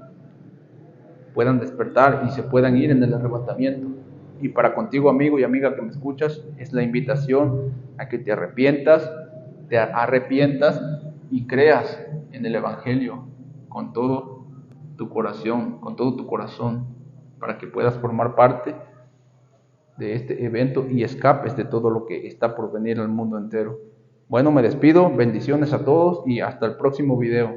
y se puedan ir en el arrebatamiento. Y para contigo, amigo y amiga que me escuchas, es la invitación a que te arrepientas y creas en el Evangelio con todo todo tu corazón, para que puedas formar parte de este evento y escapes de todo lo que está por venir al mundo entero. Bueno, me despido, bendiciones a todos y hasta el próximo video.